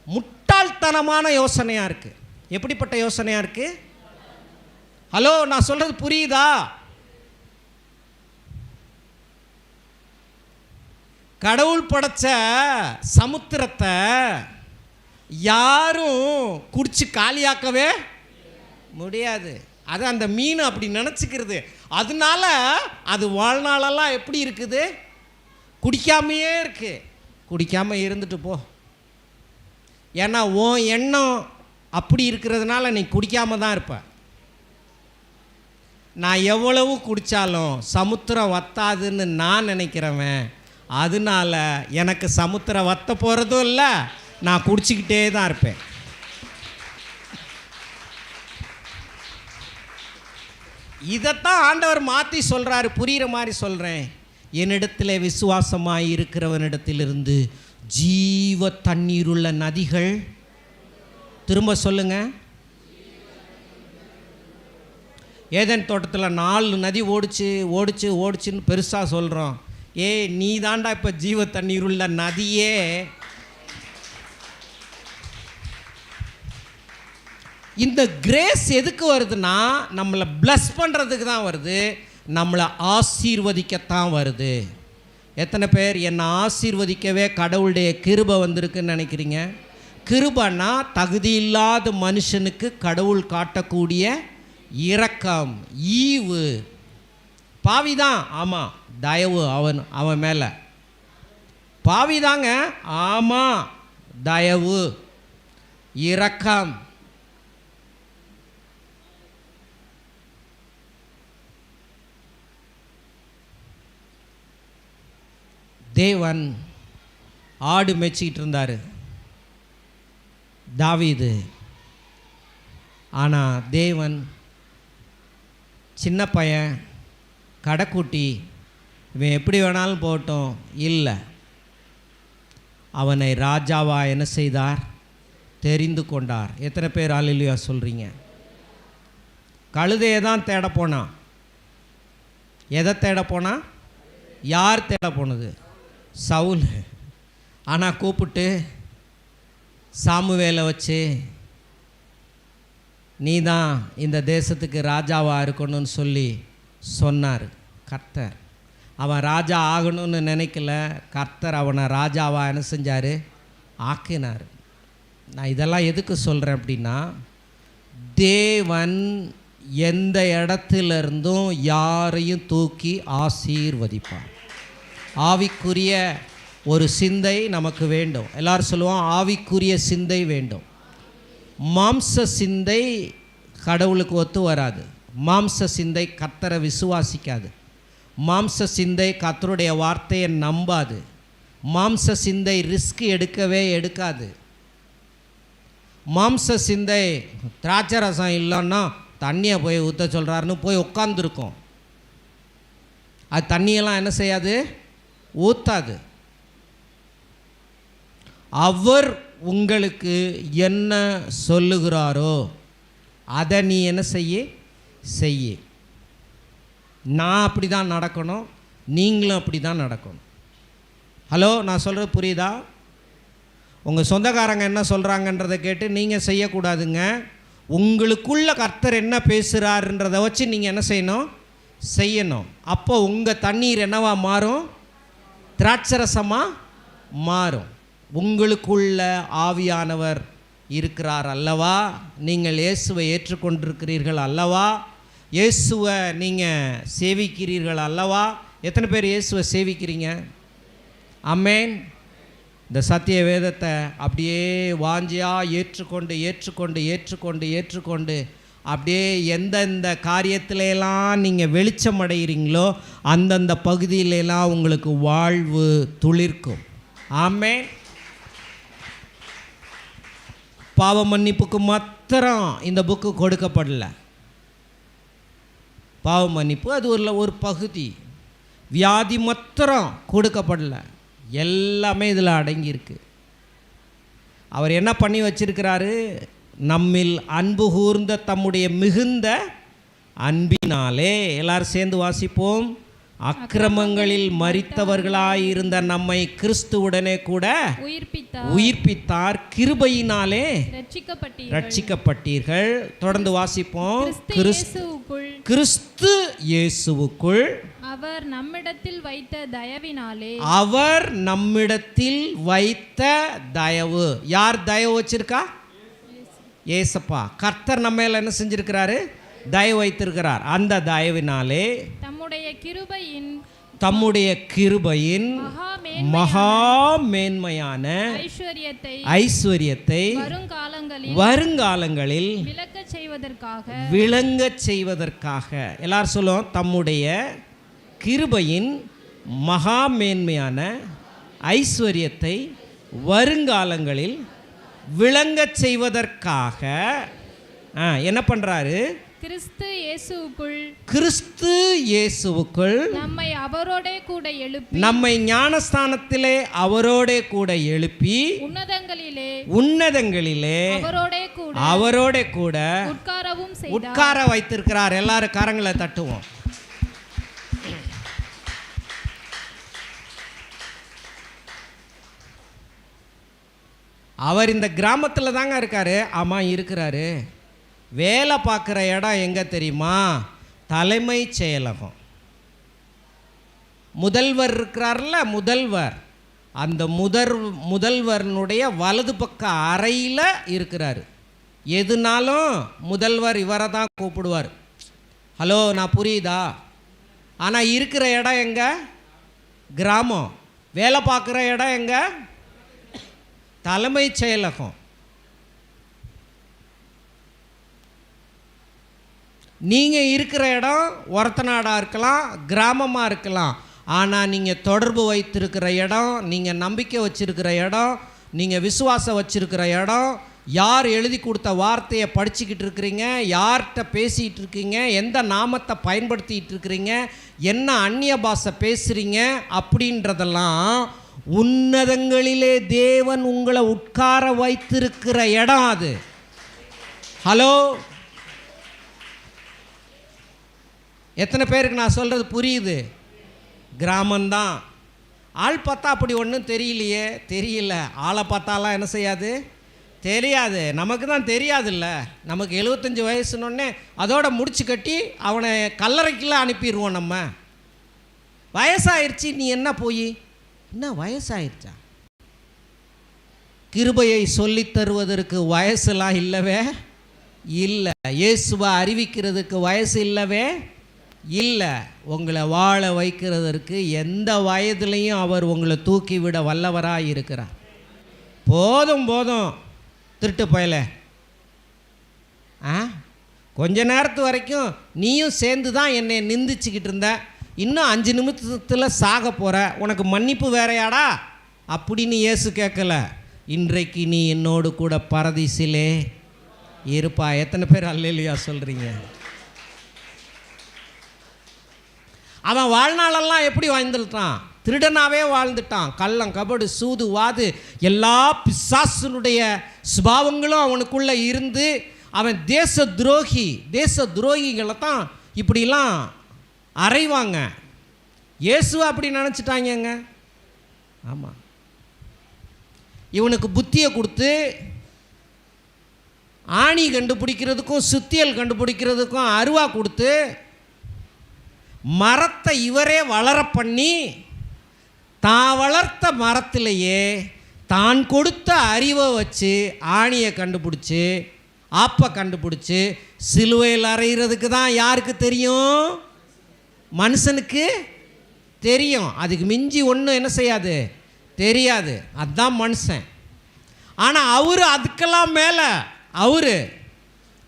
[SPEAKER 2] முட்டாள்தனமான யோசனையாக இருக்குது. எப்படிப்பட்ட யோசனையாக இருக்குது? ஹலோ, நான் சொல்கிறது புரியுதா? கடவுள் படைச்ச சமுத்திரத்தை யாரும் குடிச்சு காலியாக்கவே முடியாது. அது அந்த மீன் அப்படி நினச்சிக்கிறது. அதனால அது வாழ்நாளெல்லாம் எப்படி இருக்குது? குடிக்காமையே இருக்கு. குடிக்காமல் இருந்துட்டு போ. ஏன்னா உன் எண்ணம் அப்படி இருக்கிறதுனால நீ குடிக்காம தான் இருப்ப. நான் எவ்வளவு குடித்தாலும் சமுத்திரம் வத்தாதுன்னு நான் நினைக்கிறவன், அதனால எனக்கு சமுத்திரம் வத்த போகிறதும் இல்லை, நான் குடிச்சிக்கிட்டே தான் இருப்பேன். இதைத்தான் ஆண்டவர் மாற்றி சொல்கிறாரு. புரிகிற மாதிரி சொல்கிறேன். என்னிடத்தில் விசுவாசமாய் இருக்கிறவனிடத்திலிருந்து ஜீவ தண்ணீருள்ள நதிகள். திரும்ப சொல்லுங்க. ஏதேன் தோட்டத்தில் 4 நதி ஓடிச்சுன்னு பெருசாக சொல்கிறோம். நீ தாண்டா இப்போ ஜீவ தண்ணீருள்ள நதியே. இந்த கிரேஸ் எதுக்கு வருதுன்னா நம்மளை பிளஸ் பண்ணுறதுக்கு தான் வருது, நம்மளை ஆசீர்வதிக்கத்தான் வருது. எத்தனை பேர் என்னை ஆசீர்வதிக்கவே கடவுளுடைய கிருபை வந்திருக்குன்னு நினைக்கிறீங்க? கிருபைன்னா தகுதி இல்லாத மனுஷனுக்கு கடவுள் காட்டக்கூடிய இரக்கம், ஈவு. பாவிதான், ஆமாம், தயவு அவன் மேலே. பாவிதாங்க, ஆமாம், தயவு, இரக்கம். தேவன் ஆடு மேய்ச்சிக்கிட்டு இருந்தார். தாவீது. ஆனால் தேவன் சின்ன பையன், கடைக்குட்டி, இவன் எப்படி வேணாலும் போகட்டும், இல்லை, அவனை ராஜாவாக என்ன செய்தார்? தெரிந்து கொண்டார். எத்தனை பேர் அல்லேலூயா சொல்கிறீங்க? கழுதையை தான் தேட போனான். எதை தேட போனா? யார் தேட போனது? சவுல். ஆனால் கூப்பிட்டு சாமுவேலை வச்சு, நீ தான் இந்த தேசத்துக்கு ராஜாவாக இருக்கணும்னு சொல்லி சொன்னார் கர்த்தர். அவன் ராஜா ஆகணும்னு நினைக்கல, கர்த்தர் அவனை ராஜாவாக என்ன செஞ்சார்? ஆக்கினார். நான் இதெல்லாம் எதுக்கு சொல்கிறேன் அப்படின்னா, தேவன் எந்த இடத்துலேருந்தும் யாரையும் தூக்கி ஆசீர்வதிப்பார். ஆவிக்குரிய ஒரு சிந்தை நமக்கு வேண்டும். எல்லாரும் சொல்லுவோம், ஆவிக்குரிய சிந்தை வேண்டும். மாம்ச சிந்தை கடவுளுக்கு ஒத்து வராது. மாம்ச சிந்தை கர்த்தரை விசுவாசிக்காது. மாம்ச சிந்தை கர்த்தருடைய வார்த்தையை நம்பாது. மாம்ச சிந்தை ரிஸ்க் எடுக்கவே எடுக்காது. மாம்ச சிந்தை திராட்சை ரசம் இல்லைன்னா தண்ணியை போய் ஊற்ற சொல்கிறாருன்னு போய் உட்காந்துருக்கோம். அது தண்ணியெல்லாம் என்ன செய்யாது? ஊற்றாது. அவர் உங்களுக்கு என்ன சொல்லுகிறாரோ அதை நீ என்ன செய்ய. நான் அப்படி தான் நடக்கணும், நீங்களும் அப்படி தான் நடக்கணும். ஹலோ, நான் சொல்கிறது புரியுதா? உங்கள் சொந்தக்காரங்க என்ன சொல்கிறாங்கன்றதை கேட்டு நீங்கள் செய்யக்கூடாதுங்க. உங்களுக்குள்ள கர்த்தர் என்ன பேசுகிறாருன்றதை வச்சு நீங்கள் என்ன செய்யணும். அப்போ உங்கள் தண்ணீர் என்னவா மாறும்? திராட்சரசமாக மாறும். உங்களுக்குள்ள ஆவியானவர் இருக்கிறார் அல்லவா? நீங்கள் இயேசுவை ஏற்றுக்கொண்டிருக்கிறீர்கள் அல்லவா? இயேசுவை நீங்கள் சேவிக்கிறீர்கள் அல்லவா? எத்தனை பேர் இயேசுவை சேவிக்கிறீங்க? ஆமென். இந்த சத்திய வேதத்தை அப்படியே வாஞ்சியாக ஏற்றுக்கொண்டு அப்படியே எந்தெந்த காரியத்திலெல்லாம் நீங்கள் வெளிச்சம் அடைகிறீங்களோ அந்தந்த பகுதியிலெல்லாம் உங்களுக்கு வாழ்வு துளிர்க்கும். ஆமென். பாவ மன்னிப்புக்கு மாத்திரம் இந்த புக்கு கொடுக்கப்படல. பாவ மன்னிப்பு அது ஒரு பகுதி. வியாதி மாத்திரம் கொடுக்கப்படல. எல்லாமே இதில் அடங்கியிருக்கு. அவர் என்ன பண்ணி வச்சிருக்கிறாரு? நம்மில் அன்பு கூர்ந்த தம்முடைய மிகுந்த அன்பினாலே, எல்லாரும் சேர்ந்து வாசிப்போம். அக்கிரமங்களில் மரித்தவர்களாயிருந்த நம்மை கிறிஸ்துவுடனே கூட உயிர்ப்பித்தார், கிருபையினாலே ரட்சிக்கப்பட்டீர்கள். தொடர்ந்து வாசிப்போம். கிறிஸ்து இயேசுவுக்குள்
[SPEAKER 3] அவர் நம்மிடத்தில் வைத்த தயவு. யார் தயவு வச்சிருக்கா? ஏசப்பா. கர்த்தர் நம்ம மேல என்ன செஞ்சிருக்கிறாரு? தயவு வைத்திருக்கிறார். அந்த தயவினாலே தம்முடைய கிருபையின் மகா மேன்மையான ஐஸ்வரியத்தை வருங்காலங்களில் விளங்கச் செய்வதற்காக. எல்லாரும் சொல்லுவோம், தம்முடைய கிருபையின் மகா மேன்மையான ஐஸ்வரியத்தை வருங்காலங்களில் விளங்கச் செய்வதற்காக என்ன பண்றாரு? கிறிஸ்து இயேசுவுக்குள் நம்மை ஞானஸ்தானத்திலே அவரோடே கூட எழுப்பி உன்னதங்களிலே அவரோடே கூட உட்கார வைத்திருக்கிறார். எல்லாரும் கரங்களை தட்டுவோம். அவர் இந்த கிராமத்தில் தாங்க இருக்காரு. ஆமாம், இருக்கிறாரு. வேலை பார்க்குற இடம் எங்கே தெரியுமா? தலைமைச் செயலகம். முதல்வர் இருக்கிறார்ல, முதல்வர், அந்த முதல்வர்னுடைய வலது பக்க அறையில் இருக்கிறார். எதுனாலும் முதல்வர் இவரை தான் கூப்பிடுவார். ஹலோ, நான் புரியுதா? ஆனால் இருக்கிற இடம் எங்கே? கிராமம். வேலை பார்க்குற இடம் எங்கே? தலைமைச் செயலகம். நீங்கள் இருக்கிற இடம் ஒரத்தநாடாக இருக்கலாம், கிராமமாக இருக்கலாம். ஆனால் நீங்கள் தொடர்பு வைத்திருக்கிற இடம், நீங்கள் நம்பிக்கை வச்சுருக்கிற இடம், நீங்கள் விசுவாசம் வச்சுருக்கிற இடம்,
[SPEAKER 2] யார் எழுதி கொடுத்த வார்த்தையை படிச்சுக்கிட்டு இருக்கிறீங்க, யார்கிட்ட பேசிகிட்டு இருக்கீங்க, எந்த நாமத்தை பயன்படுத்திகிட்டு இருக்கிறீங்க, என்ன அந்நிய பாஷை பேசுகிறீங்க அப்படின்றதெல்லாம் உன்னதங்களிலே தேவன் உங்களை உட்கார வைத்திருக்கிற இடம் அது. ஹலோ, எத்தனை பேருக்கு நான் சொல்கிறது புரியுது? கிராமந்தான். ஆள் பார்த்தா அப்படி ஒன்றும் தெரியலையே, தெரியல. ஆளை பார்த்தாலாம் என்ன செய்யாது, தெரியாது. நமக்கு தான் தெரியாதுல்ல. நமக்கு 75 வயசுன்னொன்னே அதோட முடிச்சு கட்டி அவனை கல்லறைக்கெல்லாம் அனுப்பிடுவோம். நம்ம வயசாயிருச்சு, நீ என்ன போய் என்ன வயசாயிருச்சா? கிருபையை சொல்லித் தருவதற்கு வயசுலாம் இல்லவே இல்லை. இயேசுவை அறிவிக்கிறதுக்கு வயசு இல்லவே இல்லை. உங்களை வாழ வைக்கிறதற்கு எந்த வயதுலையும் அவர் உங்களை தூக்கி விட வல்லவராக இருக்கிறார். போதும் போதும் திருட்டு பயல, கொஞ்ச நேரத்து வரைக்கும் நீயும் சேர்ந்து தான் என்னை நிந்திச்சுக்கிட்டு இருந்த, இன்னும் 5 நிமிஷத்தில் சாக போகிற, உனக்கு மன்னிப்பு வேறையாடா அப்படின்னு இயேசு கேட்கல. இன்றைக்கு நீ என்னோடு கூட பரதீசிலே இருப்பா. எத்தனை பேர் அல்லேலூயா சொல்கிறீங்க? அவன் வாழ்நாளெல்லாம் எப்படி வாழ்ந்துட்டான்? திருடனாகவே வாழ்ந்துட்டான். கள்ளம், கபடு, சூது, வாது எல்லா பிசாசனுடைய சுபாவங்களும் அவனுக்குள்ளே இருந்து அவன் தேச துரோகிகளை தான் இப்படிலாம் அறைவாங்க. இயேசுவை அப்படி நினச்சிட்டாங்கங்க. ஆமாம், இவனுக்கு புத்தியை கொடுத்து ஆணி கண்டுபிடிக்கிறதுக்கும் சுத்தியல் கண்டுபிடிக்கிறதுக்கும் அருவா கொடுத்து மரத்தை இவரே வளர பண்ணி தான் வளர்த்த மரத்திலேயே தான் கொடுத்த அறிவை வச்சு ஆணியை கண்டுபிடிச்சி ஆப்பை கண்டுபிடிச்சி சிலுவையில் அறைகிறதுக்கு தான் யாருக்கு தெரியும்? மனுஷனுக்கு தெரியும். அதுக்கு மிஞ்சி ஒன்றும் என்ன செய்யாது, தெரியாது. அதுதான் மனுஷன். ஆனால் அவர் அதுக்கெல்லாம் மேலே அவர்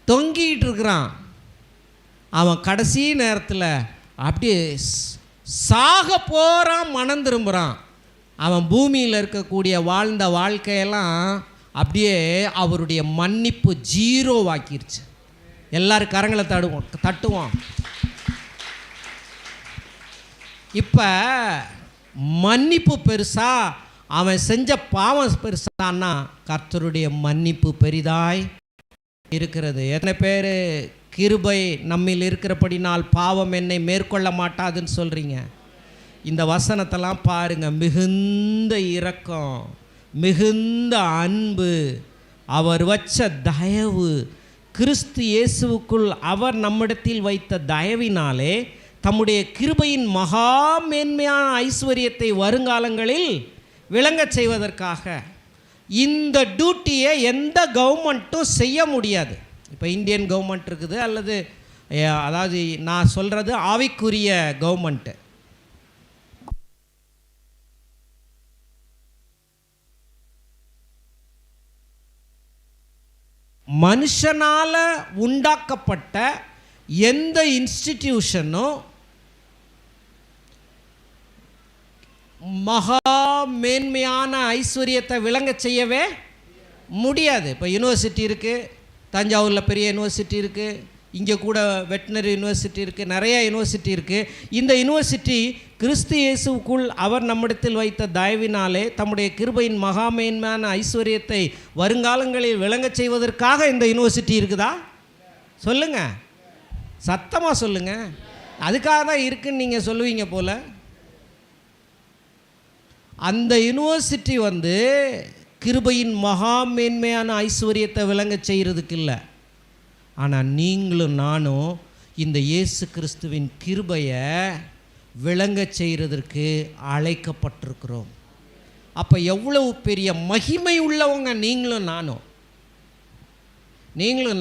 [SPEAKER 2] தொங்கிக்கிட்டு இருக்கிறான். அவன் கடைசி நேரத்தில் அப்படியே சாக போகிறான், மனம் திரும்புகிறான். அவன் பூமியில் இருக்கக்கூடிய வாழ்ந்த வாழ்க்கையெல்லாம் அப்படியே அவருடைய மன்னிப்பு ஜீரோவாக்கிருச்சு. எல்லாரும் கரங்களை தட்டுவோம். இப்போ மன்னிப்பு பெருசா, அவன் செஞ்ச பாவம் பெருசான்னா கர்த்தருடைய மன்னிப்பு பெரிதாய் இருக்கிறது. எத்தனை பேர் கிருபை நம்மில் இருக்கிறபடினால் பாவம் என்னை மேற்கொள்ள மாட்டாதுன்னு சொல்கிறீங்க? இந்த வசனத்தெல்லாம் பாருங்கள். மிகுந்த இரக்கம், மிகுந்த அன்பு, அவர் வச்ச தயவு, கிறிஸ்து இயேசுவுக்குள் அவர் நம்மிடத்தில் வைத்த தயவினாலே தம்முடைய கிருபையின் மகா மேன்மையான ஐஸ்வர்யத்தை வருங்காலங்களில் விளங்கச் செய்வதற்காக இந்த டியூட்டியை எந்த கவர்மெண்ட்டும் செய்ய முடியாது. இப்போ இந்தியன் கவர்மெண்ட் இருக்குது, அல்லது அதாவது நான் சொல்கிறது ஆவிக்குரிய கவர்மெண்ட்டு. மனுஷனால் உண்டாக்கப்பட்ட எந்த இன்ஸ்டிடியூஷனும் மகா மேன்மையான ஐஸ்வர்யத்தை விளங்க செய்யவே முடியாது. இப்போ யூனிவர்சிட்டி இருக்குது, தஞ்சாவூரில் பெரிய யூனிவர்சிட்டி இருக்குது, இங்கே கூட வெட்டினரி யூனிவர்சிட்டி இருக்குது, நிறையா யூனிவர்சிட்டி இருக்குது. இந்த யூனிவர்சிட்டி கிறிஸ்து இயேசுவுக்குள் அவர் நம்மிடத்தில் வைத்த தயவினாலே தம்முடைய கிருபையின் மகா மேன்மையான ஐஸ்வர்யத்தை வருங்காலங்களில் விளங்கச் செய்வதற்காக இந்த யூனிவர்சிட்டி இருக்குதா? சொல்லுங்கள், சத்தமாக சொல்லுங்கள். அதுக்காக தான் இருக்குன்னு நீங்கள் சொல்லுவீங்க போல். அந்த யூனிவர்சிட்டி கிருபையின் மகா மேன்மையான ஐஸ்வர்யத்தை விளங்க செய்கிறதுக்கு இல்லை. ஆனால் நீங்களும் நானும் இந்த இயேசு கிறிஸ்துவின் கிருபையை விளங்க செய்கிறதற்கு அழைக்கப்பட்டிருக்கிறோம். அப்போ எவ்வளவு பெரிய மகிமை உள்ளவங்க நீங்களும்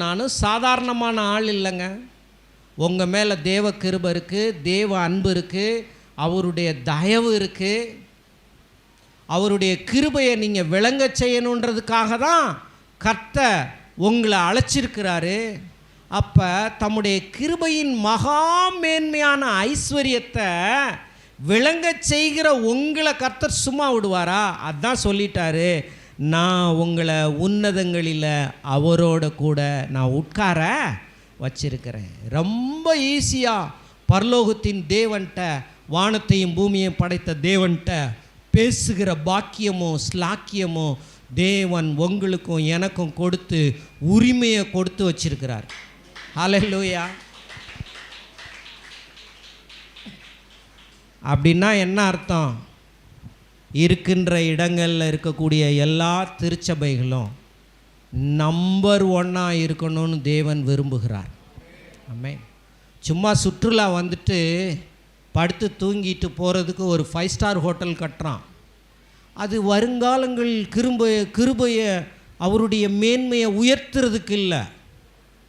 [SPEAKER 2] நானும் சாதாரணமான ஆள் இல்லைங்க. உங்கள் மேலே தேவ கிருபை இருக்குது, தேவ அன்பு இருக்குது, அவருடைய தயவு இருக்குது. அவருடைய கிருபையை நீங்கள் விளங்க செய்யணுன்றதுக்காக தான் கர்த்தர் உங்களை அழைச்சிருக்கிறாரு. அப்போ தம்முடைய கிருபையின் மகா மேன்மையான ஐஸ்வர்யத்தை விளங்க செய்கிற உங்களை கர்த்தர் சும்மா விடுவாரா? அதான் சொல்லிட்டாரு, நான் உங்களை உன்னதங்களில் அவரோட கூட நான் உட்கார வச்சிருக்கிறேன். ரொம்ப ஈஸியாக பரலோகத்தின் தேவன்கிட்ட, வானத்தையும் பூமியையும் படைத்த தேவன்கிட்ட பேசுகிற பாக்கியமும் ஸ்லாக்கியமும் தேவன் உங்களுக்கும் எனக்கும் கொடுத்து உரிமையை கொடுத்து வச்சிருக்கிறார். ஹல்லேலூயா. அப்படின்னா என்ன அர்த்தம்? இருக்கின்ற இடங்களில் இருக்கக்கூடிய எல்லா திருச்சபைகளும் நம்பர் 1 இருக்கணும்னு தேவன் விரும்புகிறார். ஆமென். சும்மா சுற்றுலா வந்துட்டு படுத்து தூங்கிட்டு போகிறதுக்கு ஒரு 5 ஸ்டார் ஹோட்டல் கட்டுறான். அது வருங்காலங்கள் கிருபையை அவருடைய மேன்மையை உயர்த்துறதுக்கு இல்லை,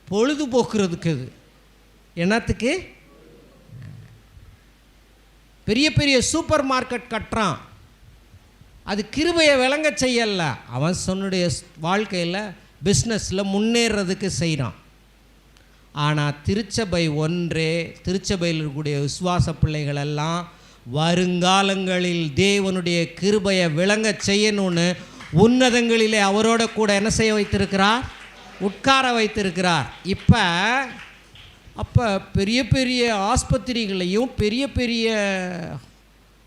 [SPEAKER 2] பொழுதுபோக்குறதுக்கு. அது என்னத்துக்கு? பெரிய பெரிய சூப்பர் மார்க்கெட் கட்டுறான், அது கிருபையை விளங்க செய்யல, அவன் சொன்னுடைய வாழ்க்கையில் பிஸ்னஸில் முன்னேறதுக்கு செய்கிறான். ஆனால் திருச்சபை ஒன்றே, திருச்சபையில் இருக்கக்கூடிய விசுவாச பிள்ளைகளெல்லாம் வருங்காலங்களில் தேவனுடைய கிருபையை விளங்க செய்யணும்னு உன்னதங்களிலே அவரோட கூட என்ன செய்ய வைத்திருக்கிறார்? உட்கார வைத்திருக்கிறார். அப்போ பெரிய பெரிய ஆஸ்பத்திரிகளையும் பெரிய பெரிய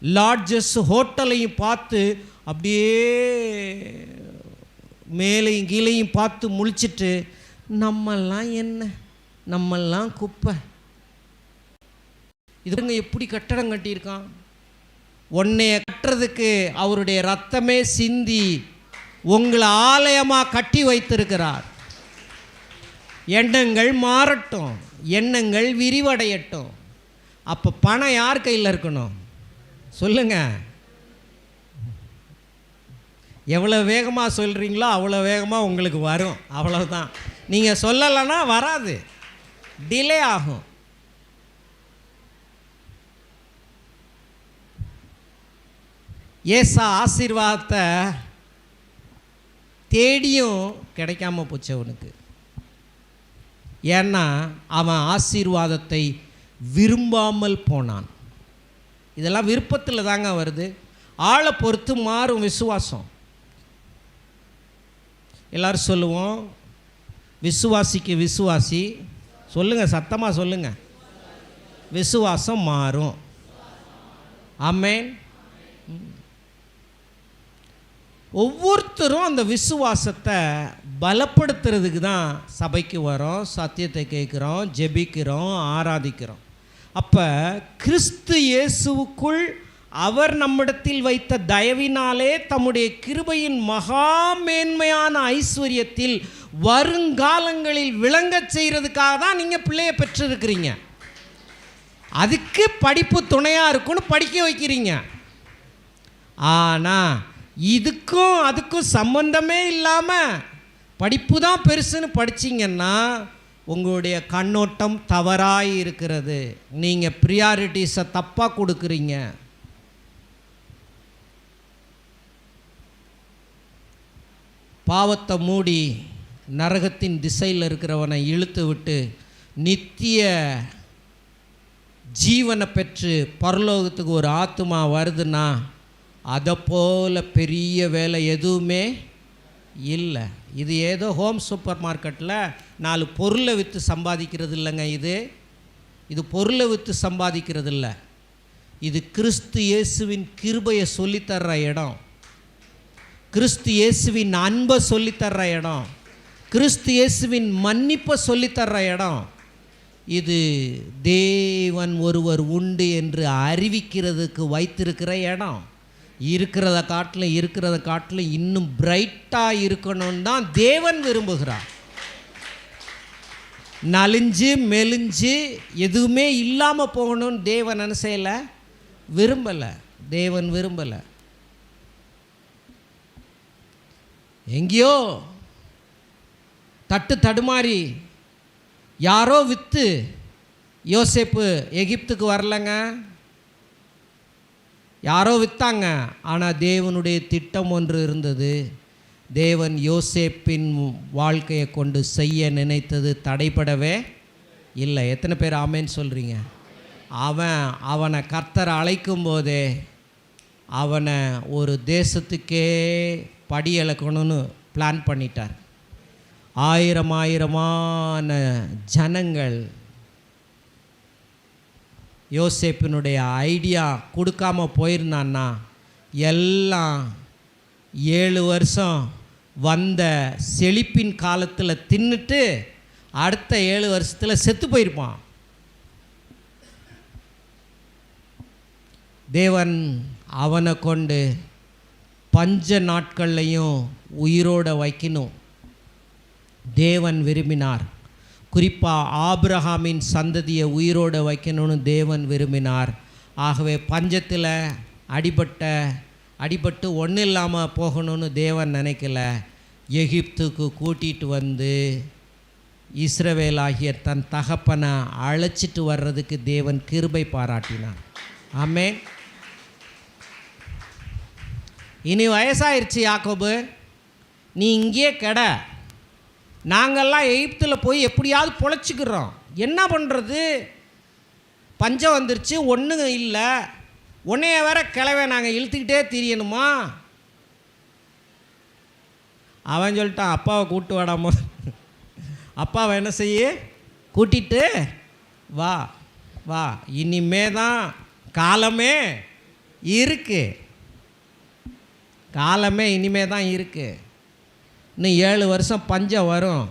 [SPEAKER 2] லாட்ஜஸ் ஹோட்டலையும் பார்த்து அப்படியே மேலையும் கீழையும் பார்த்து முழிச்சிட்டு, நம்மெல்லாம் என்ன, நம்மெல்லாம் குப்பை, இதுங்க எப்படி கட்டடம் கட்டியிருக்கான்? உன்னைய கட்டுறதுக்கு அவருடைய ரத்தமே சிந்தி உங்களை ஆலயமாக கட்டி வைத்திருக்கிறார். எண்ணங்கள் மாறட்டும், எண்ணங்கள் விரிவடையட்டும். அப்போ பணம் யார் கையில் இருக்கணும் சொல்லுங்க? எவ்வளோ வேகமாக சொல்கிறீங்களோ அவ்வளோ வேகமாக உங்களுக்கு வரும். அவ்வளோதான். நீங்கள் சொல்லலைன்னா வராது, டிலே ஆகும். ஏசா ஆசீர்வாதத்தை தேடியும் கிடைக்காம போச்சு அவனுக்கு. ஏன்னா அவன் ஆசீர்வாதத்தை விரும்பாமல் போனான். இதெல்லாம் விருப்பத்தில் தாங்க வருது. ஆளை பொறுத்து மாறும் விசுவாசம். எல்லாரும் சொல்லுவோம், விசுவாசிக்கு விசுவாசி, சொல்லுங்கள், சத்தமாக சொல்லுங்கள், விசுவாசம் மாறும். ஆமென். ஒவ்வொருத்தரும் அந்த விசுவாசத்தை பலப்படுத்துறதுக்கு தான் சபைக்கு வரோம், சத்தியத்தை கேட்குறோம், ஜெபிக்கிறோம், ஆராதிக்கிறோம். அப்போ கிறிஸ்து இயேசுவுக்குள் அவர் நம்மிடத்தில் வைத்த தயவினாலே தம்முடைய கிருபையின் மகா மேன்மையான ஐஸ்வர்யத்தில் வருங்காலங்களில் விளங்கச் செய்கிறதுக்காக தான் நீங்கள் பிள்ளையை பெற்றிருக்கிறீங்க. அதுக்கு படிப்பு துணையாக இருக்குன்னு படிக்க வைக்கிறீங்க. ஆனால் இதுக்கும் அதுக்கும் சம்பந்தமே இல்லாமல் படிப்பு தான் பெருசுன்னு படிச்சிங்கன்னா உங்களுடைய கண்ணோட்டம் தவறாக இருக்கிறது. நீங்கள் ப்ரியாரிட்டிஸை தப்பாக கொடுக்குறீங்க. பாவத்தை மூடி நரகத்தின் திசையில் இருக்கிறவனை இழுத்து விட்டு நித்திய ஜீவனை பெற்று பரலோகத்துக்கு ஒரு ஆத்துமா வருதுன்னா அதை போல் பெரிய வேலை எதுவுமே இல்லை. இது ஏதோ ஹோம் சூப்பர் மார்க்கெட்டில் 4 பொருளை விற்று சம்பாதிக்கிறது இல்லைங்க. இது பொருளை விற்று சம்பாதிக்கிறது இல்லை. இது கிறிஸ்து இயேசுவின் கிருபையை சொல்லித்தர்ற இடம், கிறிஸ்து இயேசுவின் அன்பை சொல்லித்தர்ற இடம், கிறிஸ்து இயேசுவின் மன்னிப்பை சொல்லித்தர்ற இடம். இது தேவன் ஒருவர் உண்டு என்று அறிவிக்கிறதுக்கு வைத்திருக்கிற இடம். இருக்கிறத காட்டிலும் இன்னும் பிரைட்டாக இருக்கணும்னு தான் தேவன் விரும்புகிறார். நலிஞ்சு மெலிஞ்சு எதுவுமே இல்லாமல் போகணும்னு தேவன் என்ன செய்யலை, விரும்பலை. தேவன் விரும்பலை. எங்கேயோ தடுமாறி யாரோ விற்று யோசேப்பு எகிப்துக்கு வரலங்க, யாரோ விற்றாங்க. ஆனால் தேவனுடைய திட்டம் ஒன்று இருந்தது. தேவன் யோசேப்பின் வாழ்க்கையை கொண்டு செய்ய நினைத்தது தடைபடவே இல்லை. எத்தனை பேர் ஆமேன்னு சொல்கிறீங்க? அவனை கர்த்தர் அழைக்கும் போதே அவனை ஒரு தேசத்துக்கே படி இழக்கணும்னு பிளான் பண்ணிட்டார். ஆயிரமான ஜனங்கள் யோசேப்பினுடைய ஐடியா கொடுக்காம போயிருந்தான்னா எல்லாம் 7 வருஷம் வந்த செழிப்பின் காலத்தில் தின்னுட்டு அடுத்த 7 வருஷத்தில் செத்து போயிருப்பான். தேவன் அவனை கொண்டு பஞ்ச நாட்கள்லையும் உயிரோடு வைக்கணும் தேவன் விரும்பினார். குறிப்பாக ஆபிரகாமின் சந்ததியை உயிரோடு வைக்கணும்னு தேவன் விரும்பினார். ஆகவே பஞ்சத்தில் அடிபட்டு ஒன்றும் இல்லாமல் போகணும்னு தேவன் நினைக்கல. எகிப்துக்கு கூட்டிகிட்டு வந்து இஸ்ரவேலாகிய தன் தகப்பனை அழைச்சிட்டு வர்றதுக்கு தேவன் கிருபை பாராட்டினார். ஆமென். இனி வயசாயிருச்சு யாக்கோபு, நீ இங்கேயே கெட. நாங்கள்லாம் எகிப்தில் போய் எப்படியாவது பொழைச்சிக்கிறோம். என்ன பண்ணுறது, பஞ்சம் வந்துருச்சு, ஒன்றுங்க இல்லை, உன்னைய வேற கிளவே நாங்கள் இழுத்துக்கிட்டே திரியணுமா? அவன் சொல்லிட்டான், அப்பாவை கூப்பிட்டு வாடாமோ. அப்பாவை என்ன செய்ய, கூட்டிகிட்டு வா வா, இனிமே தான் காலமே இருக்குது, காலமே இனிமே தான் இருக்குது. இன்னும் 7 வருஷம் பஞ்சம் வரும்.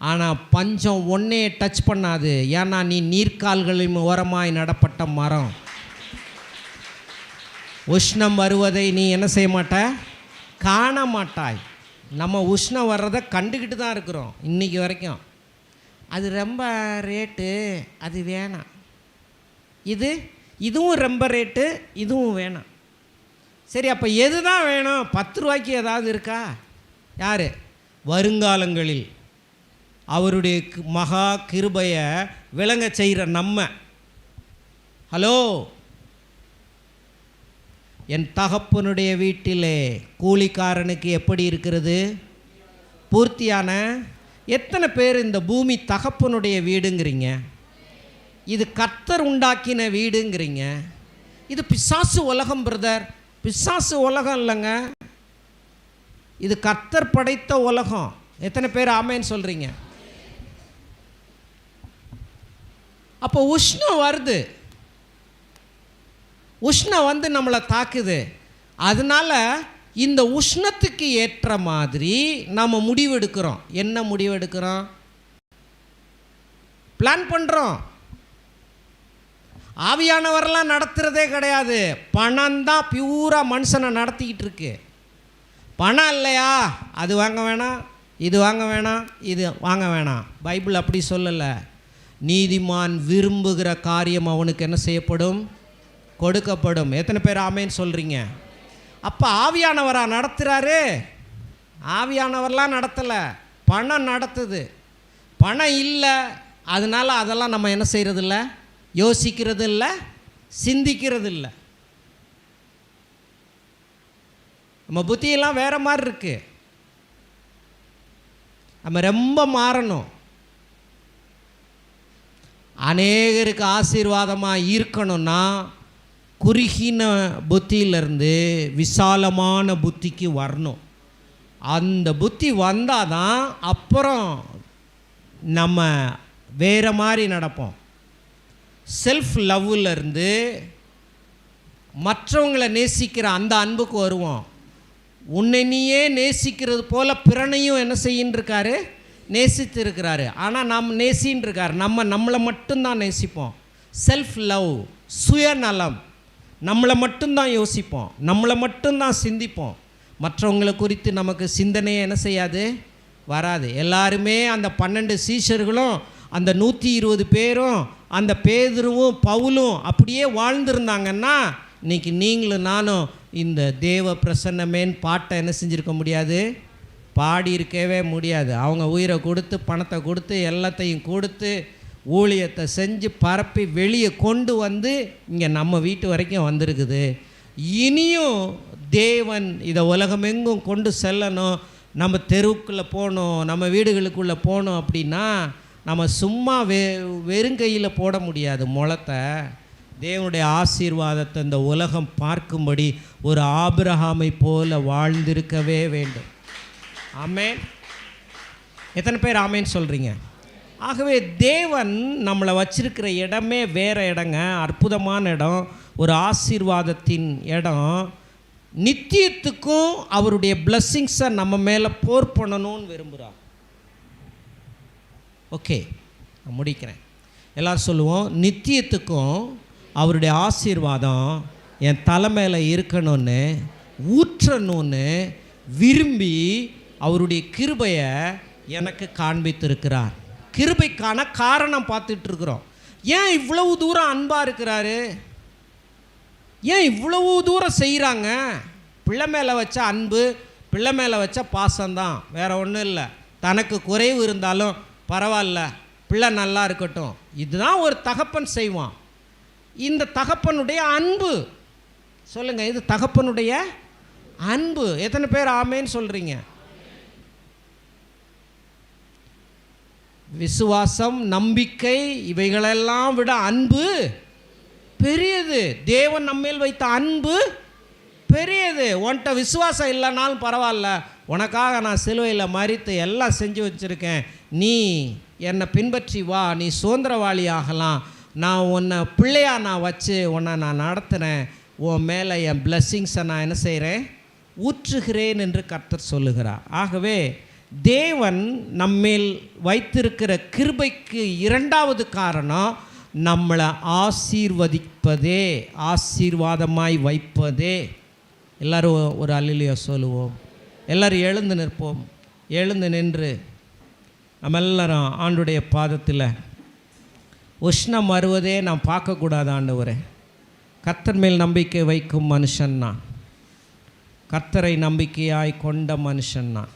[SPEAKER 2] ஆனால் பஞ்சம் ஒன்றையே டச் பண்ணாது. ஏன்னா நீ நீர்க்கால்களின் ஓரமாய் நடப்பட்ட மரம். உஷ்ணம் வருவதை நீ என்ன செய்ய மாட்ட, காண மாட்டாய். நம்ம உஷ்ணம் வர்றதை கண்டுக்கிட்டு தான் இருக்கிறோம் இன்றைக்கி வரைக்கும். அது ரொம்ப ரேட்டு, அது வேணாம். இதுவும் ரொம்ப ரேட்டு, இதுவும் வேணாம். சரி, அப்போ எது தான் வேணும்? 10 ரூபாய்க்கு ஏதாவது இருக்கா? யார்? வருங்காலங்களில் அவருடைய மகா கிருபையை விளங்க செய்கிற நம்ம. ஹலோ, என் தகப்பனுடைய வீட்டிலே கூலிக்காரனுக்கு எப்படி இருக்கிறது? பூர்த்தியான. எத்தனை பேர் இந்த பூமி தகப்பனுடைய வீடுங்கிறீங்க? இது கர்த்தர் உண்டாக்கின வீடுங்கிறீங்க. இது பிசாசு உலகம் பிரதர். பிசாசு உலகம் இல்லைங்க, இது கர்த்தர் படைத்த உலகம். எத்தனை பேர் ஆமேன்னு சொல்கிறீங்க? அப்போ உஷ்ணம் வருது, உஷ்ணம் வந்து நம்மளை தாக்குது. அதனால் இந்த உஷ்ணத்துக்கு ஏற்ற மாதிரி நாம் முடிவெடுக்கிறோம். என்ன முடிவெடுக்கிறோம்? பிளான் பண்ணுறோம். ஆவியானவரெல்லாம் நடத்துகிறதே கிடையாது. பணம் தான் பியூராக மனுஷனை நடத்திக்கிட்டு இருக்கு. பணம் இல்லையா, அது வாங்க வேணாம், இது வாங்க வேணாம், இது வாங்க வேணாம். பைபிள் அப்படி சொல்லலை. நீதிமான் விரும்புகிற காரியம் அவனுக்கு என்ன செய்யப்படும்? கொடுக்கப்படும். எத்தனை பேர் ஆமேன்னு சொல்கிறீங்க? அப்போ ஆவியானவராக நடத்துகிறாரு? ஆவியானவர்லாம் நடத்தலை, பணம் நடத்துது. பணம் இல்லை, அதனால் அதெல்லாம் நம்ம என்ன செய்கிறதில்ல, யோசிக்கிறது இல்லை, சிந்திக்கிறது இல்லை. நம்ம புத்தியெல்லாம் வேறு மாதிரி இருக்குது. நம்ம ரொம்ப மாறணும். அநேகருக்கு ஆசீர்வாதமாக இருக்கணும்னா குறுகின புத்தியிலிருந்து விசாலமான புத்திக்கு வரணும். அந்த புத்தி வந்தால் தான் அப்புறம் நம்ம வேறு மாதிரி நடப்போம். செல்ஃப் லவ்விலிருந்து மற்றவங்களை நேசிக்கிற அந்த அன்புக்கு வருவோம். உன்னை நீயே நேசிக்கிறது போல் பிறனையும் என்ன செய்யின்றிருக்காரு? நேசித்து இருக்கிறாரு. ஆனால் நாம் நேசின்னு இருக்கார். நம்மளை மட்டும்தான் நேசிப்போம். செல்ஃப் லவ், சுயநலம், நம்மளை மட்டும்தான் யோசிப்போம், நம்மளை மட்டும்தான் சிந்திப்போம். மற்றவங்களை குறித்து நமக்கு சிந்தனையே என்ன செய்யாது, வராது. எல்லாருமே அந்த 12 சீஷர்களும் அந்த 120 பேரும் அந்த பேதுருவும் பவுலும் அப்படியே வாழ்ந்துருந்தாங்கன்னா இன்றைக்கி நீங்களும் நானும் இந்த தேவ பிரசன்னமேன்னு பாட்டை என்ன செஞ்சுருக்க முடியாது, பாடியிருக்கவே முடியாது. அவங்க உயிரை கொடுத்து பணத்தை கொடுத்து எல்லாத்தையும் கொடுத்து ஊழியத்தை செஞ்சு பரப்பி வெளியே கொண்டு வந்து இங்கே நம்ம வீட்டு வரைக்கும் வந்திருக்குது. இனியும் தேவன் இதை உலகமெங்கும் கொண்டு செல்லணும். நம்ம தெருவுக்குள்ளே போகணும், நம்ம வீடுகளுக்குள்ளே போகணும் அப்படின்னா நம்ம சும்மா வெறுங்கையில் போட முடியாது. முளத்தை தேவனுடைய ஆசீர்வாதத்தை இந்த உலகம் பார்க்கும்படி ஒரு ஆபிரகாமை போல வாழ்ந்திருக்கவே வேண்டும். ஆமென். எத்தனை பேர் ஆமேன்னு சொல்கிறீங்க? ஆகவே தேவன் நம்மளை வச்சிருக்கிற இடமே வேறு இடங்க, அற்புதமான இடம், ஒரு ஆசீர்வாதத்தின் இடம். நித்தியத்துக்கும் அவருடைய பிளஸ்ஸிங்ஸை நம்ம மேலே போர் பண்ணணும்னு விரும்புகிறார். ஓகே, நான் முடிக்கிறேன். எல்லோரும் சொல்லுவோம், நித்தியத்துக்கும் அவருடைய ஆசீர்வாதம் என் தலை மேலே இருக்கணும்னு ஊற்றணும்னு விரும்பி அவருடைய கிருபையை எனக்கு காண்பித்திருக்கிறார். கிருபைக்கான காரணம் பார்த்துட்ருக்குறோம். ஏன் இவ்வளவு தூரம் அன்பாக இருக்கிறாரு? ஏன் இவ்வளவு தூரம் செய்கிறாங்க? பிள்ளை மேலே வச்ச அன்பு, பிள்ளை மேலே வச்ச பாசம்தான், வேறு ஒன்றும் இல்லை. தனக்கு குறைவு இருந்தாலும் பரவாயில்ல, பிள்ளை நல்லா இருக்கட்டும், இதுதான் ஒரு தகப்பன் செய்வான். இந்த தகப்பனுடைய அன்பு, சொல்லுங்கள், இது தகப்பனுடைய அன்பு. எத்தனை பேர் ஆமேன்னு சொல்கிறீங்க? விசுவாசம், நம்பிக்கை, இவைகளெல்லாம் விட அன்பு பெரியது. தேவன் நம்மேல் வைத்த அன்பு பெரியது. உன்கிட்ட விசுவாசம் இல்லைனாலும் பரவாயில்ல, உனக்காக நான் சிலுவையில் மரித்து எல்லாம் செஞ்சு வச்சுருக்கேன், நீ என்னை பின்பற்றி வா, நீ சுதந்திரவாளி ஆகலாம், நான் உன்னை பிள்ளையாக நான் வச்சு உன்னை நான் நடத்துகிறேன், உன் மேலே என் பிளஸ்ஸிங்ஸை நான் என்ன செய்கிறேன், ஊற்றுகிறேன் என்று கர்த்தர் சொல்லுகிறார். ஆகவே தேவன் நம்மேல் வைத்திருக்கிற கிருபைக்கு இரண்டாவது காரணம் நம்மளை ஆசீர்வதிப்பதே, ஆசீர்வாதமாய் வைப்பதே. எல்லோரும் ஒரு அல்லேலூயா சொல்லுவோம். எல்லோரும் எழுந்து நிற்போம். எழுந்து நின்று நம்ம எல்லாரும் ஆண்டுடைய பாதத்தில் உஷ்ணம் வருவதே நான் பார்க்கக்கூடாது. ஆண்டவரே, கர்த்தர் மேல் நம்பிக்கை வைக்கும் மனுஷன் நான், கர்த்தரை நம்பிக்கையாய் கொண்ட மனுஷன் நான்.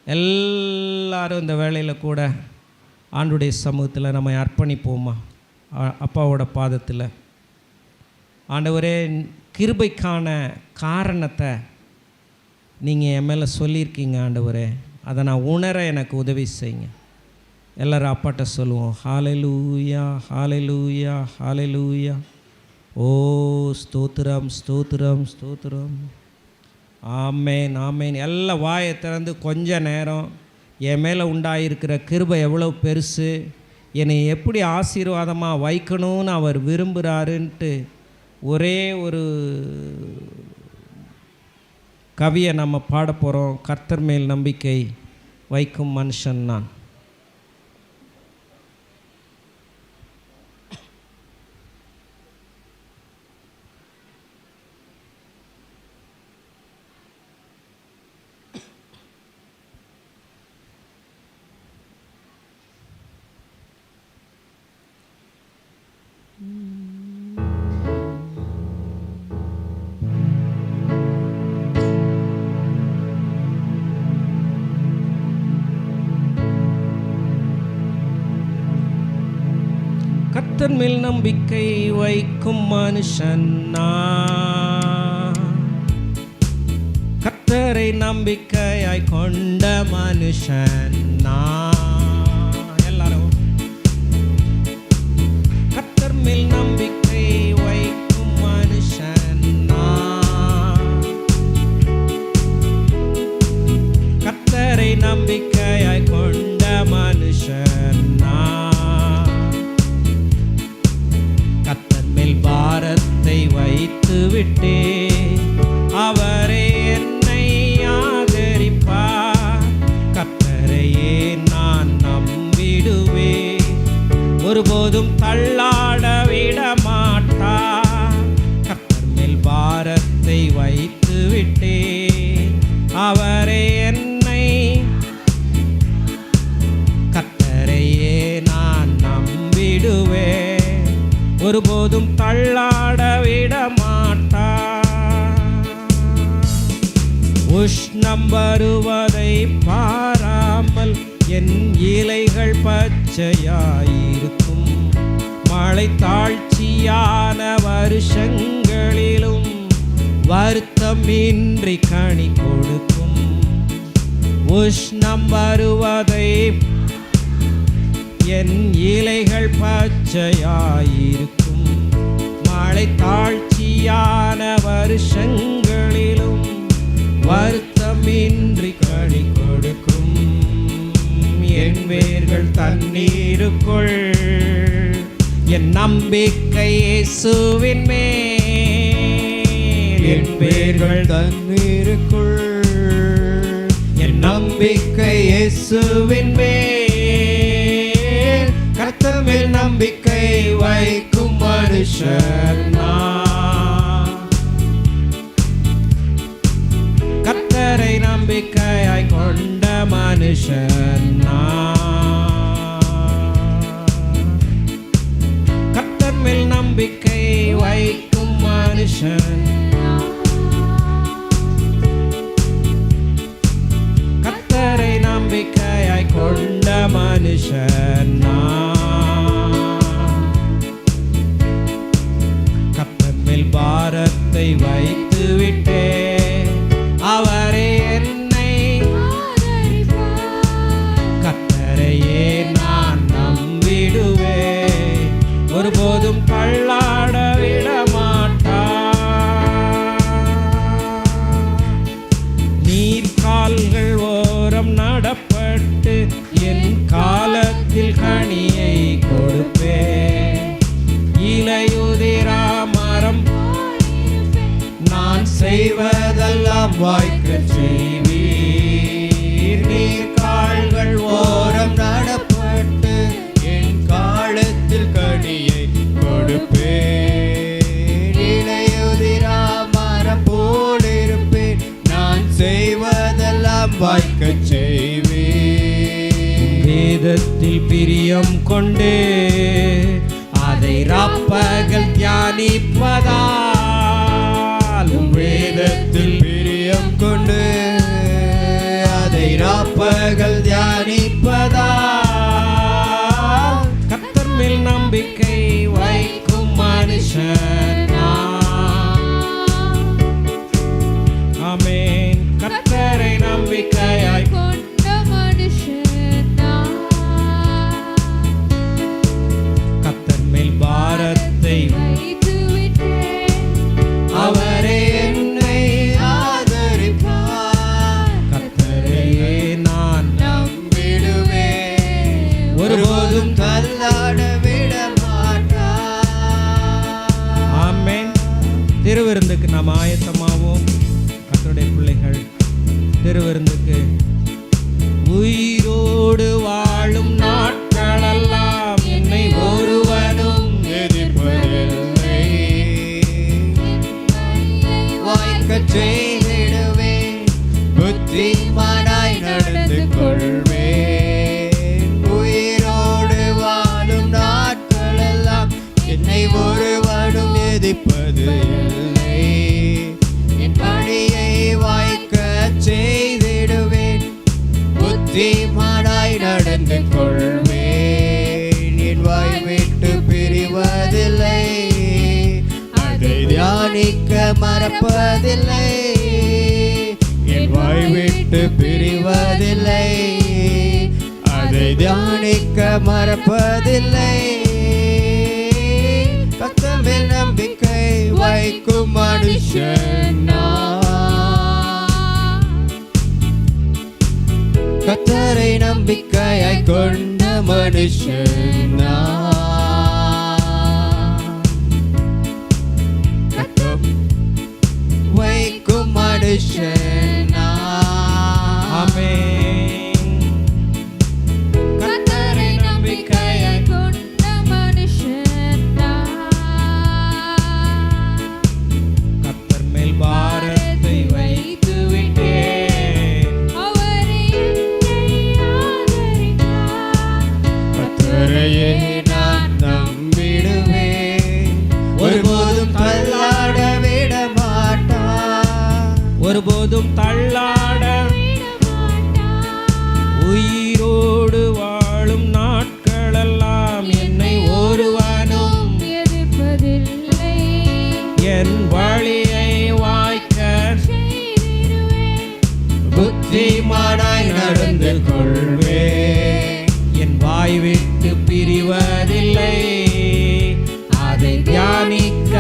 [SPEAKER 2] எல்லாரும் இந்த வேளையில் கூட ஆண்டுடைய சமூகத்தில் நம்ம அர்ப்பணிப்போமா? அப்பாவோட பாதத்தில். ஆண்டவரே, கிருபைக்கான காரணத்தை நீங்கள் என் மேலே சொல்லியிருக்கீங்க ஆண்டவரே, அதை நான் உணர எனக்கு உதவி செய்யுங்க. எல்லோரும் அப்பாட்ட சொல்லுவோம், ஹல்லேலூயா, ஹல்லேலூயா, ஹல்லேலூயா. ஓ ஸ்தோத்திரம், ஸ்தோத்திரம், ஸ்தோத்திரம். ஆமேன், ஆமேன். எல்லாம் வாயை திறந்து கொஞ்ச நேரம் என் மேலே உண்டாயிருக்கிற கிருபை எவ்வளோ பெருசு, என்னை எப்படி ஆசீர்வாதமாக வைக்கணும்னு அவர் விரும்புகிறாருன்ட்டு ஒரே ஒரு கவியை நம்ம பாட போகிறோம். கர்த்தர் மேல் நம்பிக்கை வைக்கும் மனுஷன் நான். கர்த்தர் மேல் நம்பிக்கை வைக்கும் மனுஷன் நான், கர்த்தரை நம்பிக்கையாய் கொண்ட மனுஷன் நான். எல்லாரும் கர்த்தர் மேல் நம்பிக்கை வைக்கும் மனுஷன் நான், கர்த்தரை நம்பிக்கையாய் கொண்ட மனுஷன் நான். பாரத்தை வைத்து விட்டே அவரே என்னை ஆதரிப்பார். கர்த்தரையே நான் நம்பிடுவே, ஒருபோதும் தள்ளாட விட மாட்டார். கர்த்தர் மேல் பாரத்தை வைத்து விட்டே அவரே என்னை, கர்த்தரையே நான் நம்பிடுவே, ஒருபோதும் தள்ளாட விட மாட்டார். உஷ்ணம் வருவதை பாராமல் என் இலைகள் பச்சையாயிருக்கும். மழை தாழ்ச்சியான வருஷங்களிலும் வருத்தமின்றி கனி கொடுக்கும். உஷ்ணம் வருவதை என் இலைகள் பச்சையாயிருக்கும்.
[SPEAKER 3] மழை தாழ்ச்சியான வருஷங்களிலும் வருத்தமின்றி களி கொடுக்கும் என் வேர்கள் தண்ணீருக்குள் என் நம்பிக்கை இயேசுவின் மேல் என் வேர்கள்
[SPEAKER 2] தண்ணீருக்குள் என் நம்பிக்கை இயேசுவின் மேல் கர்த்தர் மேல் நம்பிக்கை வைக்கும் மனுஷன் நான். கர்த்தரை நம்பிக்கையாய் கொண்ட மனுஷன் நான். கர்த்தர் மேல் நம்பிக்கை வைக்கும் மனுஷன் கர்த்தரை நம்பிக்கையாய் கொண்ட மனுஷன் கர்த்தர் மேல் பாரத்தை வைத்து விட்டே அவரே என்னை கர்த்தரையே நான் நம்பிடுவேன் ஒருபோதும் தள்ளாட விட கால்கள் ஓரம் நடப்பட்டு என் காலத்தில் கனியை கொடுப்பேன் இலையுதிரா மரம் நான் செய்வதெல்லாம் வாய்க்கச் செய்வீர். நீர் கால்கள் ஓரம் நடப்பட்டு என் காலத்தில் கனியை கொடுப்பேன் இலையுதிரா மரம் போலிருப்பேன் நான் செய்வதெல்லாம் வாய்க்கச் செய்வேன். வேதத்தில் பிரியம் கொண்டு அதை ராப்பகல் தியானிப்பதால் வேதத்தில் பிரியம் கொண்டு அதை ராப்பகல் தியானிப்பதால் கர்த்தர் மேல் நம்பிக்கை வைக்கும் மனுஷன் ஆமென். கர்த்தரை நம்பிக்கையாய்
[SPEAKER 4] கொண்ட மனுஷன்
[SPEAKER 3] கர்த்தர் மேல் பாரத்தை
[SPEAKER 4] வைத்து விட்டேன்
[SPEAKER 3] அவரே என்னை ஆதரிப்பார். கர்த்தரையே நான் நம்பிடுவேன் ஒருபோதும் தள்ளாட விட மாட்டார். ஆமென். திருவிருந்துக்கு நாம் ஆயத்தமாவோம். கர்த்தருடைய பிள்ளைகள் திருவிருந்துக்கு உயிரோடு வாழும் நாட்களெல்லாம் என்னை ஒருவனும் எதிர்ப்பதில்லை வாய்க்கச் செய்திடுவேன் புத்திமானாய் நடந்து கொள்வேன். உயிரோடு வாழும் நாட்களெல்லாம் என்னை ஒருவனும் எதிர்ப்பது இல்லை என் பணியை வாய்க்கச் செய்திடுவேன் புத்திமானாய் நடந்து கொள்வேன். என் வாய் விட்டு பிரிவதில்லை அதை தியானிக்க மறப்பதில்லை என் வாய் விட்டு பிரிவதில்லை அதை தியானிக்க மறப்பதில்லை. கர்த்தர் மேல் நம்பிக்கை வைக்கும் மனுஷன் கர்த்தரை நம்பிக்கையாய் கொண்ட மனுஷன் கர்த்தர் வைக்கும் மனுஷன் ஆமென்.
[SPEAKER 4] கர்த்தரை நம்பிக்கையாய் கொண்ட மனுஷன்
[SPEAKER 3] கர்த்தர் மேல் பாரத்தை வைத்து விட்டேன்
[SPEAKER 4] அவரே என்னை ஆதரிப்பார்.
[SPEAKER 3] கர்த்தரையே நான் நம்பிடுவேன் ஒருபோதும் தள்ளாட விட மாட்டார் ஒருபோதும் தள்ளாட
[SPEAKER 4] விட மாட்டார்.
[SPEAKER 3] உயிரோடு வாழும் நாட்களெல்லாம் என்னை ஒருவனும்
[SPEAKER 4] எதிர்ப்பதில்லை
[SPEAKER 3] என் வழியை வாய்க்க
[SPEAKER 4] செய்திடுவேன்
[SPEAKER 3] புத்திமானாய் நடந்து கொள்வேன். என் வாய் விட்டு பிரிவதில்லை அதை தியானிக்க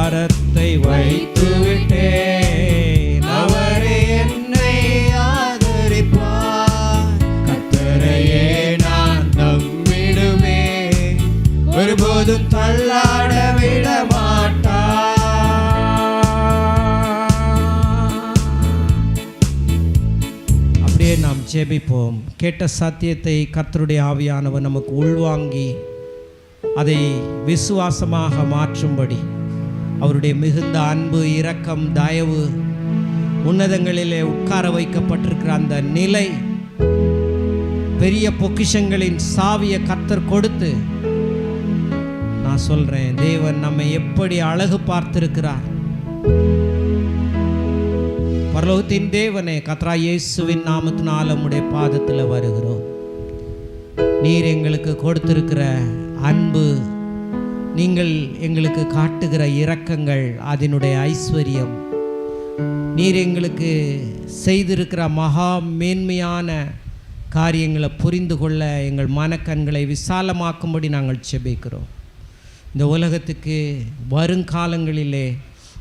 [SPEAKER 1] பாரத்தை வைத்து விட்டேன். அவரே என்னை ஆதரிப்பார். கர்த்தரையே நான் நம்பிடுவேன். ஒருபோதும் தள்ளாட விட மாட்டார். அப்படியே நாம் ஜெபிப்போம். கேட்ட சத்தியத்தை கர்த்தருடைய ஆவியானவர் நமக்கு உள்வாங்கி அதை விசுவாசமாக மாற்றும்படி அவருடைய மிகுந்த அன்பு, இரக்கம், தயவு, உன்னதங்களிலே உட்கார வைக்கப்பட்டிருக்கிற அந்த நிலை, பெரிய பொக்கிஷங்களின் சாவியை கர்த்தர் கொடுத்து, நான் சொல்றேன், தேவன் நம்மை எப்படி அழகு பார்த்திருக்கிறார். பரலோகத்தின் தேவனே, கர்த்தராகிய இயேசுவின் நாமத்தினால் உம்முடைய பாதத்தில் வருகிறோம். நீர் எங்களுக்கு கொடுத்திருக்கிற அன்பு, நீங்கள் எங்களுக்கு காட்டுகிற இரக்கங்கள், அதனுடைய ஐஸ்வர்யம், நீர் எங்களுக்கு செய்திருக்கிற மகா மேன்மையான காரியங்களை புரிந்து கொள்ள எங்கள் மனக்கண்களை விசாலமாக்கும்படி நாங்கள் செபிக்கிறோம். இந்த உலகத்துக்கு வருங்காலங்களிலே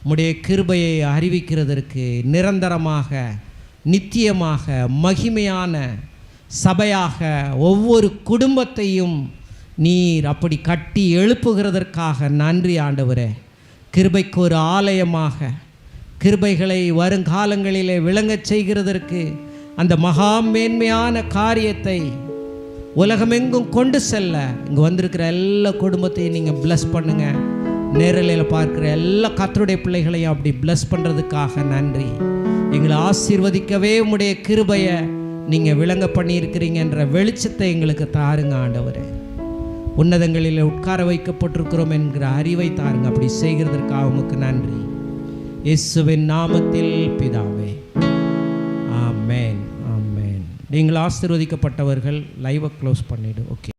[SPEAKER 1] உம்முடைய கிருபையை அறிவிக்கிறதற்கு நிரந்தரமாக, நித்தியமாக, மகிமையான சபையாக ஒவ்வொரு குடும்பத்தையும் நீர் அப்படி கட்டி எழுப்புகிறதற்காக நன்றி ஆண்டவரே. கிருபைக்கு ஒரு ஆலயமாக, கிருபைகளை வருங்காலங்களிலே விளங்கச் செய்கிறதற்கு அந்த மகா மேன்மையான காரியத்தை உலகமெங்கும் கொண்டு செல்ல இங்கே வந்திருக்கிற எல்லா குடும்பத்தையும் நீங்கள் ப்ளஸ் பண்ணுங்க. நேரலையில் பார்க்குற எல்லா கர்த்தருடைய பிள்ளைகளையும் அப்படி ப்ளஸ் பண்ணுறதுக்காக நன்றி. எங்களை ஆசீர்வதிக்கவே உம்முடைய கிருபையை நீங்கள் விளங்க பண்ணியிருக்கிறீங்கன்ற வெளிச்சத்தை எங்களுக்கு தாருங்க ஆண்டவரே. உன்னதங்களில் உட்கார வைக்கப்பட்டிருக்கிறோம் என்கிற அறிவை தாருங்க. அப்படி செய்கிறதற்காக உமக்கு நன்றி. இயேசுவின் நாமத்தில் பிதாவே, ஆமென், ஆமென். நீங்கள் ஆசீர்வதிக்கப்பட்டவர்கள். லைவை க்ளோஸ் பண்ணிவிடு. ஓகே.